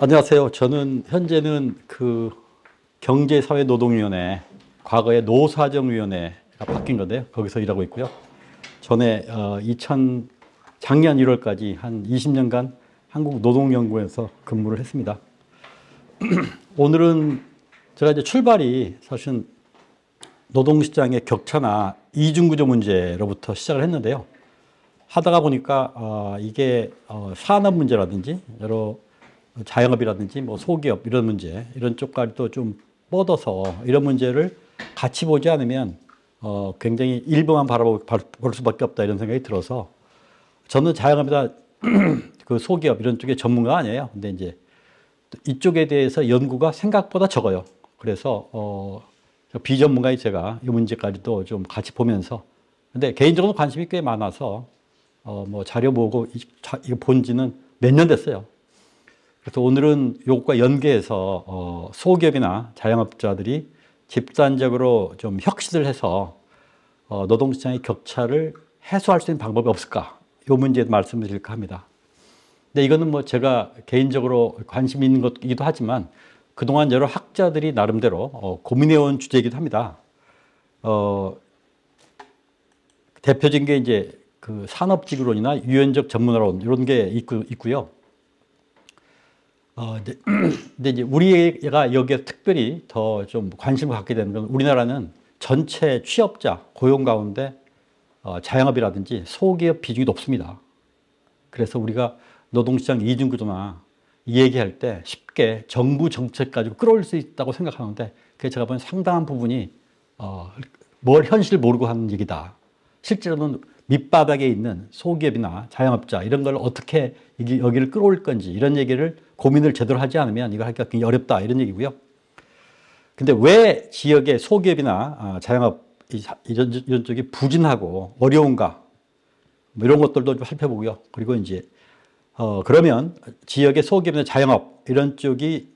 안녕하세요. 저는 현재는 그 경제사회노동위원회, 과거에 노사정위원회가 바뀐 건데요. 거기서 일하고 있고요. 전에 작년 1월까지 한 20년간 한국노동연구원에서 근무를 했습니다. 오늘은 제가 이제 출발이 사실은 노동시장의 격차나 이중구조 문제로부터 시작을 했는데요. 하다가 보니까 이게 산업 문제라든지 여러 자영업이라든지 뭐 소기업 이런 문제, 이런 쪽까지도 좀 뻗어서 이런 문제를 같이 보지 않으면 굉장히 일부만 볼 수밖에 없다, 이런 생각이 들어서, 저는 자영업이나 그 소기업 이런 쪽의 전문가가 아니에요. 근데 이제 이쪽에 대해서 연구가 생각보다 적어요. 그래서 비전문가인 제가 이 문제까지도 좀 같이 보면서, 근데 개인적으로 관심이 꽤 많아서 뭐 자료 보고 이거 본 지는 몇 년 됐어요. 그래서 오늘은 이것과 연계해서 소기업이나 자영업자들이 집단적으로 좀 혁신을 해서 노동시장의 격차를 해소할 수 있는 방법이 없을까, 이 문제에 말씀을 드릴까 합니다. 근데 이거는 뭐 제가 개인적으로 관심 있는 것이기도 하지만 그동안 여러 학자들이 나름대로 고민해온 주제이기도 합니다. 대표적인 게 이제 그 산업지구론이나 유연적 전문화론, 이런 게 있고요. 근데 이제 우리가 여기에 특별히 더 좀 관심을 갖게 되는 건, 우리나라는 전체 취업자 고용 가운데 자영업이라든지 소기업 비중이 높습니다. 그래서 우리가 노동시장 이중구조나 얘기할 때 쉽게 정부 정책 가지고 끌어올 수 있다고 생각하는데, 그게 제가 보기엔 상당한 부분이 뭘 현실을 모르고 하는 얘기다. 실제로는 밑바닥에 있는 소기업이나 자영업자 이런 걸 어떻게 여기를 끌어올 건지, 이런 얘기를 고민을 제대로 하지 않으면 이걸 하기가 굉장히 어렵다, 이런 얘기고요. 근데 왜 지역의 소기업이나 자영업 이런 쪽이 부진하고 어려운가, 뭐 이런 것들도 좀 살펴보고요. 그리고 이제 그러면 지역의 소기업이나 자영업 이런 쪽이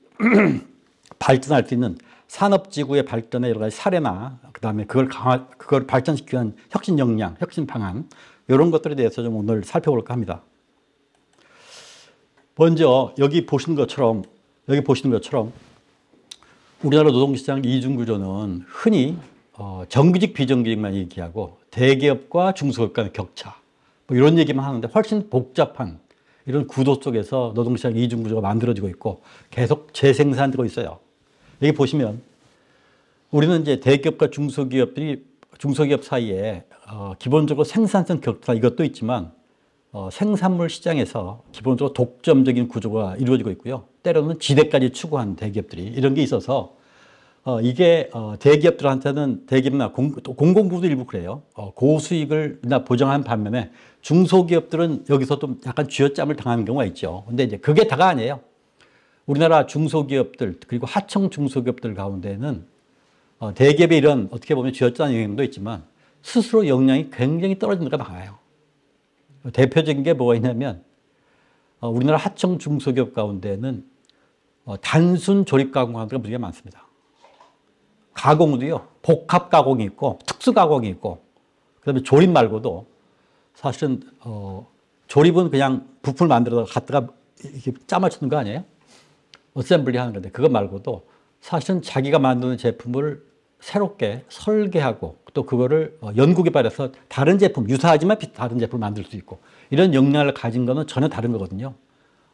발전할 수 있는 산업지구의 발전의 여러 가지 사례나, 그 다음에 그걸 발전시키기 위한 혁신 역량, 혁신 방안, 이런 것들에 대해서 좀 오늘 살펴볼까 합니다. 먼저 여기 보시는 것처럼 우리나라 노동시장 이중구조는 흔히 정규직, 비정규직만 얘기하고 대기업과 중소기업 간의 격차, 뭐 이런 얘기만 하는데, 훨씬 복잡한 이런 구도 속에서 노동시장 이중구조가 만들어지고 있고 계속 재생산되고 있어요. 여기 보시면 우리는 이제 대기업과 중소기업 사이에 기본적으로 생산성 격차, 이것도 있지만 생산물 시장에서 기본적으로 독점적인 구조가 이루어지고 있고요. 때로는 지대까지 추구하는 대기업들이, 이런 게 있어서 이게 대기업들한테는, 대기업이나 공공부도 일부 그래요. 고수익을 보장하는 반면에 중소기업들은 여기서 좀 약간 쥐어짬을 당하는 경우가 있죠. 근데 이제 그게 다가 아니에요. 우리나라 중소기업들, 그리고 하청 중소기업들 가운데는 대기업의 이런 어떻게 보면 쥐어짜는 영향도 있지만 스스로 역량이 굉장히 떨어지는 데가 많아요. 대표적인 게 뭐가 있냐면, 우리나라 하청 중소기업 가운데는 단순 조립 가공하는 데가 무지하게 많습니다. 가공도요, 복합 가공이 있고 특수 가공이 있고, 그다음에 조립 말고도 사실은 조립은 그냥 부품을 만들어서 갖다가 이렇게 짜맞추는 거 아니에요? 어셈블리 하는 건데, 그거 말고도 사실은 자기가 만드는 제품을 새롭게 설계하고 또 그거를 연구 개발해서 다른 제품, 유사하지만 다른 제품을 만들 수 있고, 이런 역량을 가진 거는 전혀 다른 거거든요.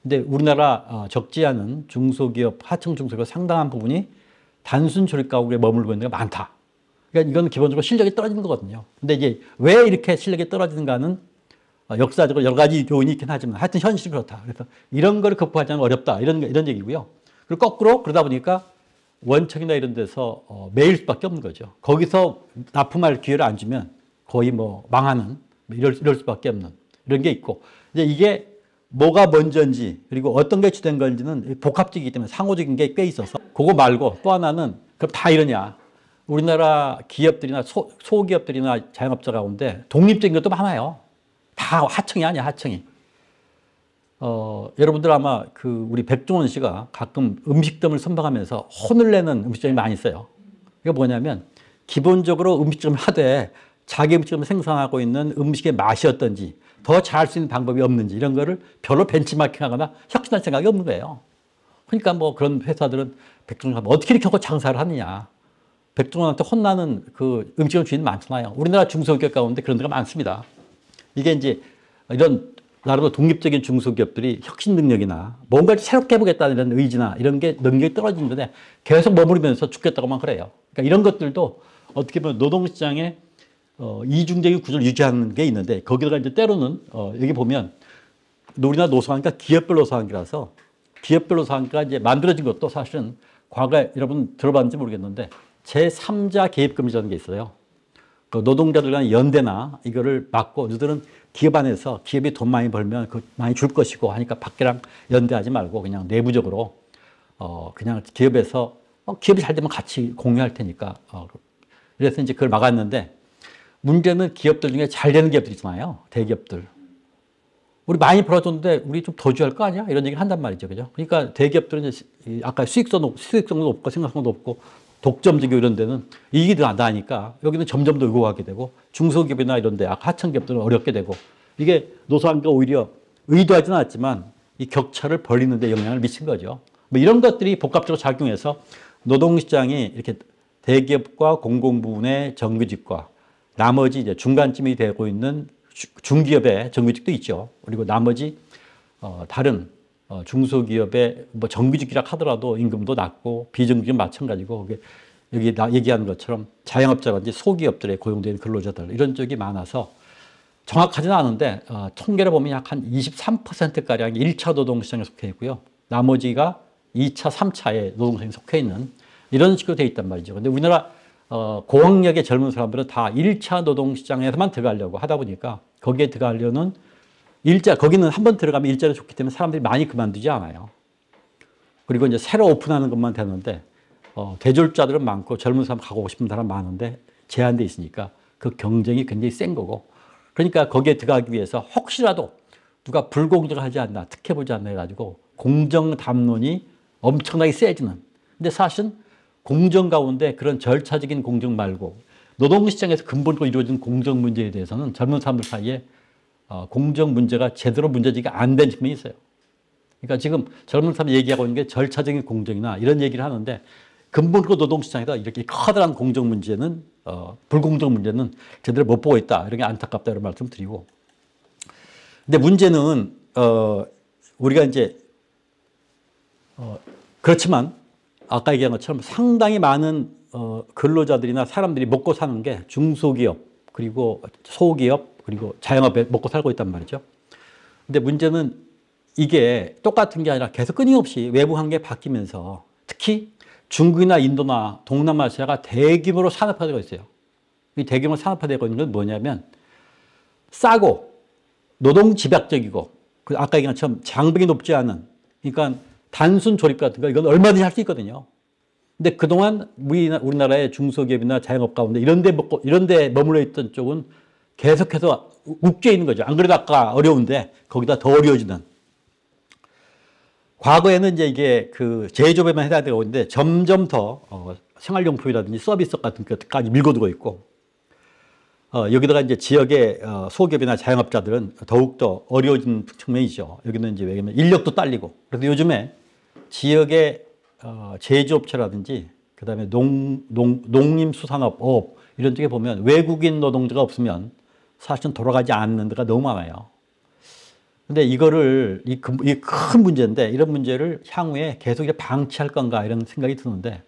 근데 우리나라 적지 않은 중소기업, 하청 중소기업 상당한 부분이 단순 조립 가공에 머물고 있는 게 많다. 그러니까 이건 기본적으로 실력이 떨어지는 거거든요. 근데 이제 왜 이렇게 실력이 떨어지는가는 역사적으로 여러 가지 요인이 있긴 하지만 하여튼 현실이 그렇다. 그래서 이런 걸 극복하자면 어렵다, 이런 얘기고요. 그리고 거꾸로 그러다 보니까 원청이나 이런 데서 매일 수밖에 없는 거죠. 거기서 납품할 기회를 안 주면 거의 뭐 망하는, 이럴 수밖에 없는 이런 게 있고, 이제 이게 뭐가 먼저인지 그리고 어떤 게 주된 건지는 복합적이기 때문에 상호적인 게 꽤 있어서, 그거 말고 또 하나는, 그럼 다 이러냐? 우리나라 기업들이나 소기업들이나 자영업자 가운데 독립적인 것도 많아요. 다 하청이 아니야, 하청이. 여러분들 아마 우리 백종원 씨가 가끔 음식점을 선방하면서 혼을 내는 음식점이 많이 있어요. 이게 뭐냐면, 기본적으로 음식점을 하되 자기 음식점을 생산하고 있는 음식의 맛이 어떤지, 더 잘할 수 있는 방법이 없는지, 이런 거를 별로 벤치마킹하거나 혁신할 생각이 없는 거예요. 그러니까 뭐 그런 회사들은 백종원 어떻게 이렇게 하고 장사를 하느냐. 백종원한테 혼나는 그 음식점 주인 많잖아요. 우리나라 중소기업 가운데 그런 데가 많습니다. 이게 이제 이런 나름대로 독립적인 중소기업들이 혁신 능력이나 뭔가를 새롭게 해보겠다는 이런 의지나 이런 게 능력이 떨어지는데 계속 머무르면서 죽겠다고만 그래요. 그러니까 이런 것들도 어떻게 보면 노동시장의 이중적인 구조를 유지하는 게 있는데 거기다가 이제 때로는 여기 보면 우리나라 노사관계가 기업별 노사관계라서 기업별 노사관계가 이제 만들어진 것도 사실은 과거에 여러분 들어봤는지 모르겠는데 제3자 개입금지라는 게 있어요. 그 노동자들 간 연대나 이거를 막고 너희들은 기업 안에서 기업이 돈 많이 벌면 그 많이 줄 것이고 하니까 밖이랑 연대하지 말고 그냥 내부적으로 그냥 기업에서 기업이 잘 되면 같이 공유할 테니까 그래서 이제 그걸 막았는데 문제는 기업들 중에 잘 되는 기업들 있잖아요. 대기업들. 우리 많이 벌어줬는데 우리 좀 더 줘야 할 거 아니야? 이런 얘기를 한단 말이죠. 그죠? 그러니까 대기업들은 이제 아까 수익성도 높고 생산성도 높고 독점적이고 이런 데는 이익이 더 나니까 여기는 점점 더 의고하게 되고 중소기업이나 이런 데 하청기업들은 어렵게 되고 이게 노사관계가 오히려 의도하지는 않았지만 이 격차를 벌리는 데 영향을 미친 거죠. 뭐 이런 것들이 복합적으로 작용해서 노동시장이 이렇게 대기업과 공공부문의 정규직과 나머지 이제 중간쯤이 되고 있는 중기업의 정규직도 있죠. 그리고 나머지 다른 중소기업의 뭐 정규직이라 하더라도 임금도 낮고 비정규직은 마찬가지고 여기 얘기하는 것처럼 자영업자라든지 소기업들에 고용된 근로자들 이런 쪽이 많아서 정확하지는 않은데 통계를 보면 약 한 23%가량이 1차 노동시장에 속해 있고요. 나머지가 2차, 3차에 노동시장에 속해 있는 이런 식으로 되어 있단 말이죠. 근데 우리나라 고학력의 젊은 사람들은 다 1차 노동시장에서만 들어가려고 하다 보니까 거기에 들어가려는 거기는 한번 들어가면 일자리가 좋기 때문에 사람들이 많이 그만두지 않아요. 그리고 이제 새로 오픈하는 것만 되는데, 대졸자들은 많고 젊은 사람 가고 싶은 사람 많은데 제한돼 있으니까 그 경쟁이 굉장히 센 거고. 그러니까 거기에 들어가기 위해서 혹시라도 누가 불공정하지 않나, 특혜보지 않나 해가지고 공정 담론이 엄청나게 세지는. 근데 사실은 공정 가운데 그런 절차적인 공정 말고 노동시장에서 근본적으로 이루어진 공정 문제에 대해서는 젊은 사람들 사이에 공정 문제가 제대로 문제제기가 안 된 측면이 있어요. 그러니까 지금 젊은 사람이 얘기하고 있는 게 절차적인 공정이나 이런 얘기를 하는데 근본적으로 노동시장에서 이렇게 커다란 공정 문제는 불공정 문제는 제대로 못 보고 있다. 이런 게 안타깝다 이런 말씀 드리고. 근데 문제는 우리가 이제 그렇지만 아까 얘기한 것처럼 상당히 많은 근로자들이나 사람들이 먹고 사는 게 중소기업 그리고 소기업 그리고 자영업에 먹고 살고 있단 말이죠. 근데 문제는 이게 똑같은 게 아니라 계속 끊임없이 외부 환경이 바뀌면서 특히 중국이나 인도나 동남아시아가 대규모로 산업화되고 있어요. 이 대규모로 산업화되고 있는 건 뭐냐면 싸고 노동 집약적이고 아까 얘기한 것처럼 장벽이 높지 않은 그러니까 단순 조립 같은 거 이건 얼마든지 할 수 있거든요. 근데 그동안 우리나라의 중소기업이나 자영업 가운데 이런 데 머물러 있던 쪽은 계속해서 웃겨 있는 거죠. 안 그래도 아까 어려운데 거기다 더 어려워지는. 과거에는 이제 이게 그 제조업에만 해야 되고 있는데 점점 더 생활용품이라든지 서비스 같은 것까지 밀고들고 있고 여기다가 이제 지역의 소기업이나 자영업자들은 더욱더 어려워진 측면이죠. 여기는 이제 왜냐면 인력도 딸리고. 그래서 요즘에 지역의 제조업체라든지 그다음에 농림수산업, 어업 이런 쪽에 보면 외국인 노동자가 없으면 사실은 돌아가지 않는 데가 너무 많아요. 근데 이 큰 문제인데 이런 문제를 향후에 계속 방치할 건가 이런 생각이 드는데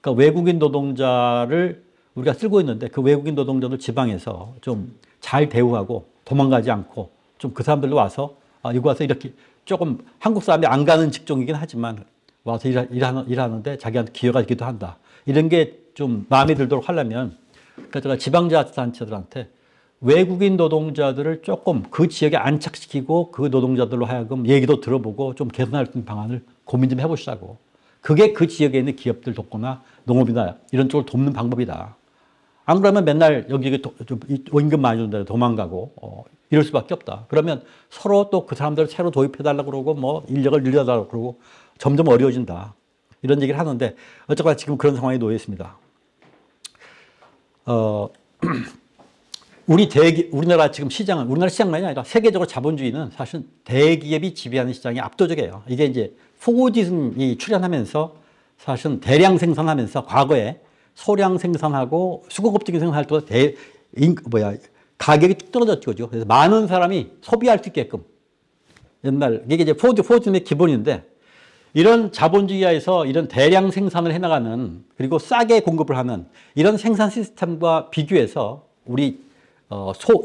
그러니까 외국인 노동자를 우리가 쓰고 있는데 그 외국인 노동자들 지방에서 좀 잘 대우하고 도망가지 않고 좀 그 사람들로 와서 여기 와서 이렇게 조금 한국 사람이 안 가는 직종이긴 하지만 와서 일하는데 자기한테 기여가 있기도 한다. 이런 게 좀 마음에 들도록 하려면 그러니까 제가 지방자치단체들한테 외국인 노동자들을 조금 그 지역에 안착시키고 그 노동자들로 하여금 얘기도 들어보고 좀 개선할 수 있는 방안을 고민 좀 해보시라고. 그게 그 지역에 있는 기업들 돕거나 농업이나 이런 쪽을 돕는 방법이다. 안 그러면 맨날 여기 좀 임금 많이 준다 도망가고 이럴 수밖에 없다. 그러면 서로 또 그 사람들을 새로 도입해달라고 그러고 뭐 인력을 늘려달라고 그러고 점점 어려워진다. 이런 얘기를 하는데 어쨌거나 지금 그런 상황에 놓여 있습니다. 우리나라 지금 시장은 우리나라 시장만이 아니라 세계적으로 자본주의는 사실 대기업이 지배하는 시장이 압도적이에요. 이게 이제 포고지즘이 출현하면서 사실은 대량 생산하면서 과거에 소량 생산하고 수공급적인 생산할 때 가격이 뚝 떨어졌죠. 그죠? 그래서 많은 사람이 소비할 수 있게끔 옛날 이게 이제 포고지즘의 기본인데 이런 자본주의하에서 이런 대량 생산을 해나가는 그리고 싸게 공급을 하는 이런 생산 시스템과 비교해서 우리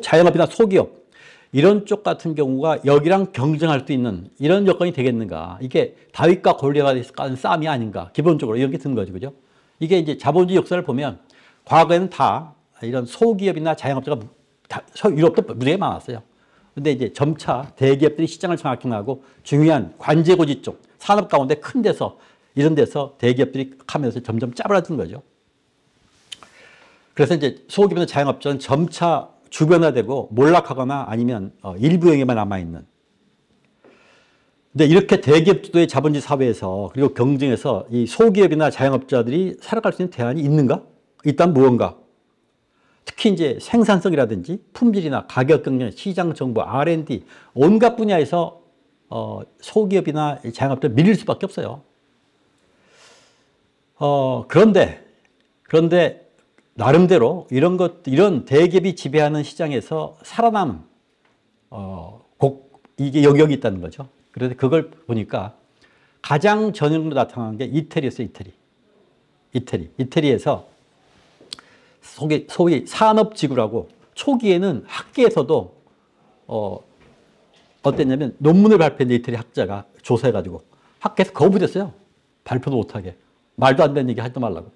자영업이나 소기업 이런 쪽 같은 경우가 여기랑 경쟁할 수 있는 이런 여건이 되겠는가. 이게 다윗과 골리앗의 싸움이 아닌가. 기본적으로 이런 게 드는 거죠. 그죠? 이게 이제 자본주의 역사를 보면 과거에는 다 이런 소기업이나 자영업자가 유럽도 무지하게 많았어요. 근데 이제 점차 대기업들이 시장을 장악하고 중요한 관제고지 쪽 산업 가운데 큰 데서 이런 데서 대기업들이 하면서 점점 짜부라지는 거죠. 그래서 이제 소기업이나 자영업자는 점차 주변화되고 몰락하거나 아니면 일부 영역만 남아있는. 근데 이렇게 대기업 주도의 자본주의 사회에서 그리고 경쟁에서 이 소기업이나 자영업자들이 살아갈 수 있는 대안이 있는가? 일단 무언가? 특히 이제 생산성이라든지 품질이나 가격 경쟁, 시장 정보, R&D 온갖 분야에서 소기업이나 자영업자를 밀릴 수밖에 없어요. 그런데 나름대로 이런 대기업이 지배하는 시장에서 살아남은 이게 영역이 있다는 거죠. 그래서 그걸 보니까 가장 전형으로 나타나는 게 이태리였어요. 이태리에서 소위 산업지구라고 초기에는 학계에서도 어땠냐면 논문을 발표했는데 이태리 학자가 조사해가지고 학계에서 거부됐어요. 발표도 못하게. 말도 안 되는 얘기 하지 말라고.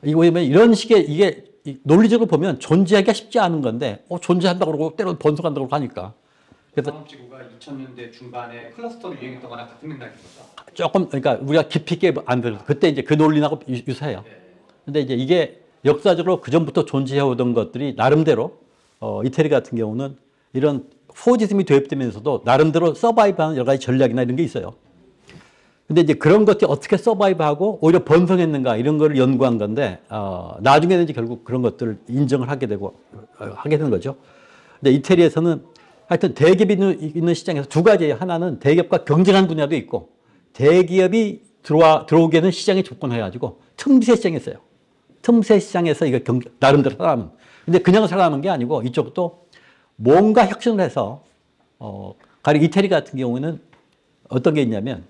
이거 보면 이런 식의 이게 논리적으로 보면 존재하기가 쉽지 않은 건데 존재한다고 그러고 때로 번성한다고 하니까. 그래서 산업지구가 2000년대 중반에 클러스터로 유행했던 거나 같은 맥락입니다. 조금 그러니까 우리가 깊이 있게 안 들어서 그때 이제 그 논리하고 유사해요. 네. 근데 이제 이게 역사적으로 그 전부터 존재해 오던 것들이 나름대로 이태리 같은 경우는 이런 포지즘이 도입되면서도 나름대로 서바이브하는 여러 가지 전략이나 이런 게 있어요. 근데 이제 그런 것들이 어떻게 서바이브하고 오히려 번성했는가 이런 거를 연구한 건데 나중에는 이제 결국 그런 것들을 인정을 하게 되는 거죠. 근데 이태리에서는 하여튼 대기업이 있는 시장에서 두 가지예요. 하나는 대기업과 경쟁하는 분야도 있고 대기업이 들어오게 는 시장에 조건해가지고 틈새 시장에 있어요. 틈새 시장에서 이거 나름대로 살아남은. 근데 그냥 살아남은 게 아니고 이쪽도 뭔가 혁신을 해서 가령 이태리 같은 경우는 어떤 게 있냐면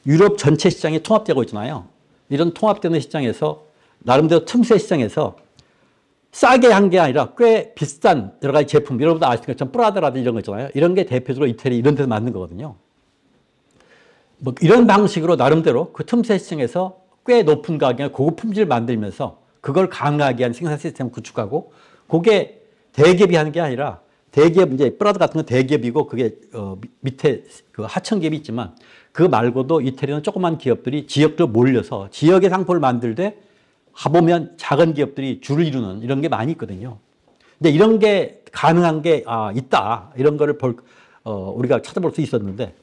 유럽 전체 시장이 통합되고 있잖아요. 이런 통합되는 시장에서 나름대로 틈새 시장에서 싸게 한 게 아니라 꽤 비싼 여러 가지 제품, 여러분도 아시는 것처럼 프라다라든지 이런 거 있잖아요. 이런 게 대표적으로 이태리 이런 데서 만든 거거든요. 뭐 이런 방식으로 나름대로 그 틈새 시장에서 꽤 높은 가격에 고급 품질을 만들면서 그걸 강하게 한 생산 시스템을 구축하고 그게 대기업이 하는 게 아니라 대기업 이제 프라다 같은 건 대기업이고 그게 밑에 그 하청 기업이 있지만 그 말고도 이태리는 조그만 기업들이 지역적으로 몰려서 지역의 상품을 만들 때 가보면 작은 기업들이 줄을 이루는 이런 게 많이 있거든요. 근데 이런 게 가능한 게 있다. 이런 거를 우리가 찾아볼 수 있었는데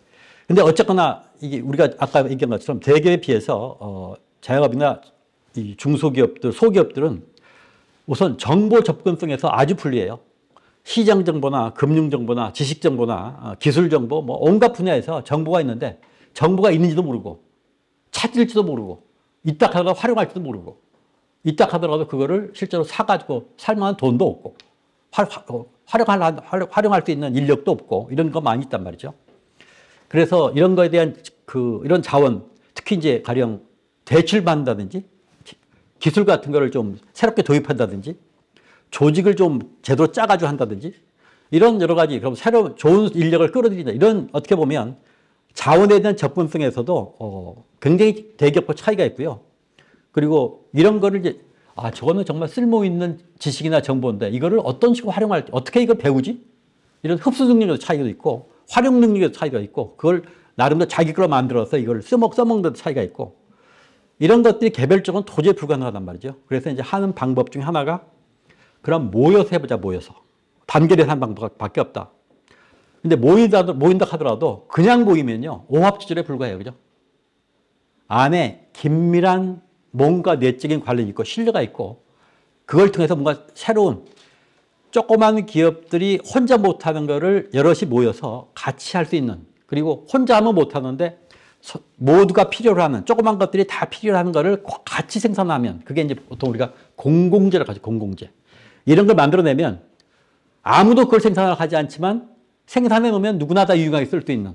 근데 어쨌거나 이게 우리가 아까 얘기한 것처럼 대기업에 비해서 자영업이나 이 중소기업들, 소기업들은 우선 정보 접근성에서 아주 불리해요. 시장 정보나 금융 정보나 지식 정보나 기술 정보 뭐 온갖 분야에서 정보가 있는데 정보가 있는지도 모르고 찾을지도 모르고 있다 하더라도 활용할지도 모르고 있다 하더라도 그거를 실제로 사가지고 살 만한 돈도 없고 활용할 수 있는 인력도 없고 이런 거 많이 있단 말이죠. 그래서 이런 거에 대한 이런 자원 특히 이제 가령 대출받는다든지 기술 같은 거를 좀 새롭게 도입한다든지 조직을 좀 제대로 짜가지고 한다든지 이런 여러 가지 그럼 새로운 좋은 인력을 끌어들인다 이런 어떻게 보면 자원에 대한 접근성에서도 굉장히 대기업과 차이가 있고요. 그리고 이런 거를 이제 저거는 정말 쓸모 있는 지식이나 정보인데 이거를 어떤 식으로 활용할지 어떻게 이걸 배우지? 이런 흡수 능력에도 차이가 있고 활용 능력에도 차이가 있고 그걸 나름대로 자기 걸로 만들어서 이걸 써먹는 데도 차이가 있고 이런 것들이 개별적으로 도저히 불가능하단 말이죠. 그래서 이제 하는 방법 중에 하나가 그럼 모여서 해보자, 모여서. 단결해서 하는 방법밖에 없다. 근데 모인다 하더라도 그냥 모이면요. 오합지졸에 불과해요. 그죠? 안에 긴밀한 뭔가 내적인 관련이 있고 신뢰가 있고 그걸 통해서 뭔가 새로운 조그만 기업들이 혼자 못하는 거를 여럿이 모여서 같이 할 수 있는 그리고 혼자 하면 못하는데 모두가 필요로 하는 조그만 것들이 다 필요로 하는 거를 같이 생산하면 그게 이제 보통 우리가 공공재라고 하죠. 공공재. 이런 걸 만들어내면 아무도 그걸 생산을 하지 않지만 생산해 놓으면 누구나 다 유용하게 쓸 수 있는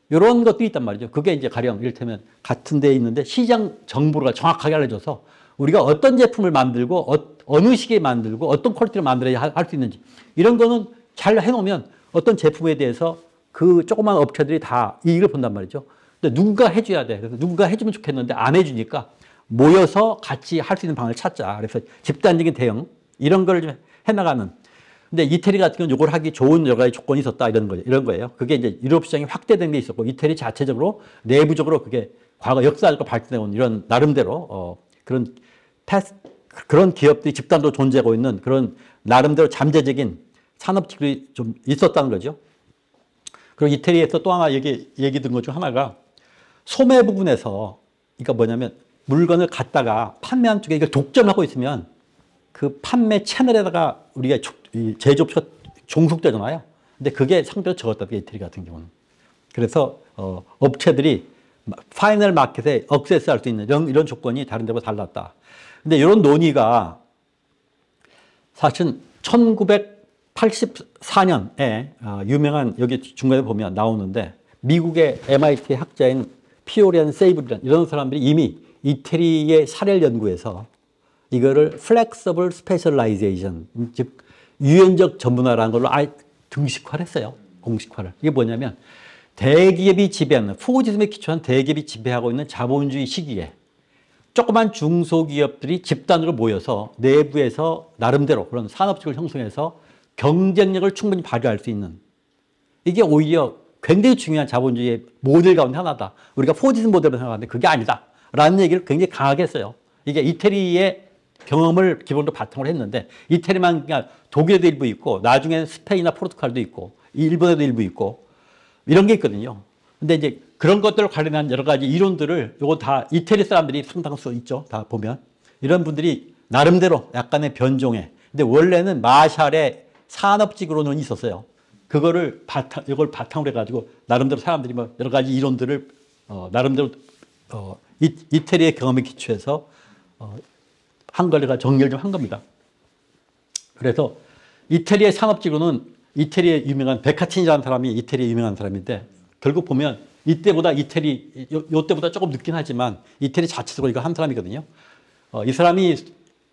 이런 것도 있단 말이죠. 그게 이제 가령 이를테면 같은 데에 있는데 시장 정보가 정확하게 알려줘서 우리가 어떤 제품을 만들고 어느 시기에 만들고 어떤 퀄리티로 만들어야 할 수 있는지 이런 거는 잘 해놓으면 어떤 제품에 대해서 그 조그만 업체들이 다 이익을 본단 말이죠. 근데 누군가 해줘야 돼. 그래서 누군가 해주면 좋겠는데 안 해주니까 모여서 같이 할 수 있는 방을 찾자. 그래서 집단적인 대응 이런 걸 좀 해나가는. 근데 이태리 같은 경우는 이걸 하기 좋은 여러 가지 조건이 있었다 이런 거예요. 그게 이제 유럽 시장이 확대된 게 있었고 이태리 자체적으로 내부적으로 그게 과거 역사적으로 발전해 온 이런 나름대로 그런 기업들이 집단으로 존재하고 있는 그런 나름대로 잠재적인 산업들이 좀 있었다는 거죠. 그리고 이태리에서 또 하나 얘기 든 것 중 하나가 소매 부분에서 그러니까 뭐냐면 물건을 갖다가 판매한 쪽에 이걸 독점하고 있으면 그 판매 채널에다가 우리가 제조업체가 종속되잖아요. 근데 그게 상대로 적었다. 이태리 같은 경우는. 그래서 업체들이 파이널 마켓에 억세스할 수 있는 이런 조건이 다른 데보다 달랐다. 근데 이런 논의가 사실 1984년에 유명한 여기 중간에 보면 나오는데 미국의 MIT 학자인 피오리안 세이블이라는 이런 사람들이 이미 이태리의 사례를 연구해서 이거를 flexible specialization, 즉 유연적 전문화라는 걸로 아예 등식화를 했어요. 공식화를. 이게 뭐냐면 대기업이 지배하는 포지즘에 기초한 대기업이 지배하고 있는 자본주의 시기에 조그만 중소기업들이 집단으로 모여서 내부에서 나름대로 그런 산업체를 형성해서 경쟁력을 충분히 발휘할 수 있는 이게 오히려 굉장히 중요한 자본주의의 모델 가운데 하나다. 우리가 포지즘 모델로 생각하는데 그게 아니다. 라는 얘기를 굉장히 강하게 했어요. 이게 이태리의 경험을 기본으로 바탕으로 했는데 이태리만 그냥 독일에도 일부 있고 나중에는 스페인이나 포르투갈도 있고 일본에도 일부 있고 이런 게 있거든요. 근데 이제 그런 것들을 관련한 여러 가지 이론들을 요거 다 이태리 사람들이 상당수 있죠. 다 보면. 이런 분들이 나름대로 약간의 변종에. 근데 원래는 마샬의 산업직으로는 있었어요. 이걸 바탕으로 해가지고 나름대로 사람들이 뭐 여러 가지 이론들을 나름대로 이태리의 경험에 기초해서 한 걸레가 정리를 좀 한 겁니다. 그래서 이태리의 산업직으로는 이태리의 유명한 베카틴이라는 사람이 이태리의 유명한 사람인데 결국 보면 이때보다 요때보다 조금 늦긴 하지만 이태리 자체적으로 이거 한 사람이거든요. 이 사람이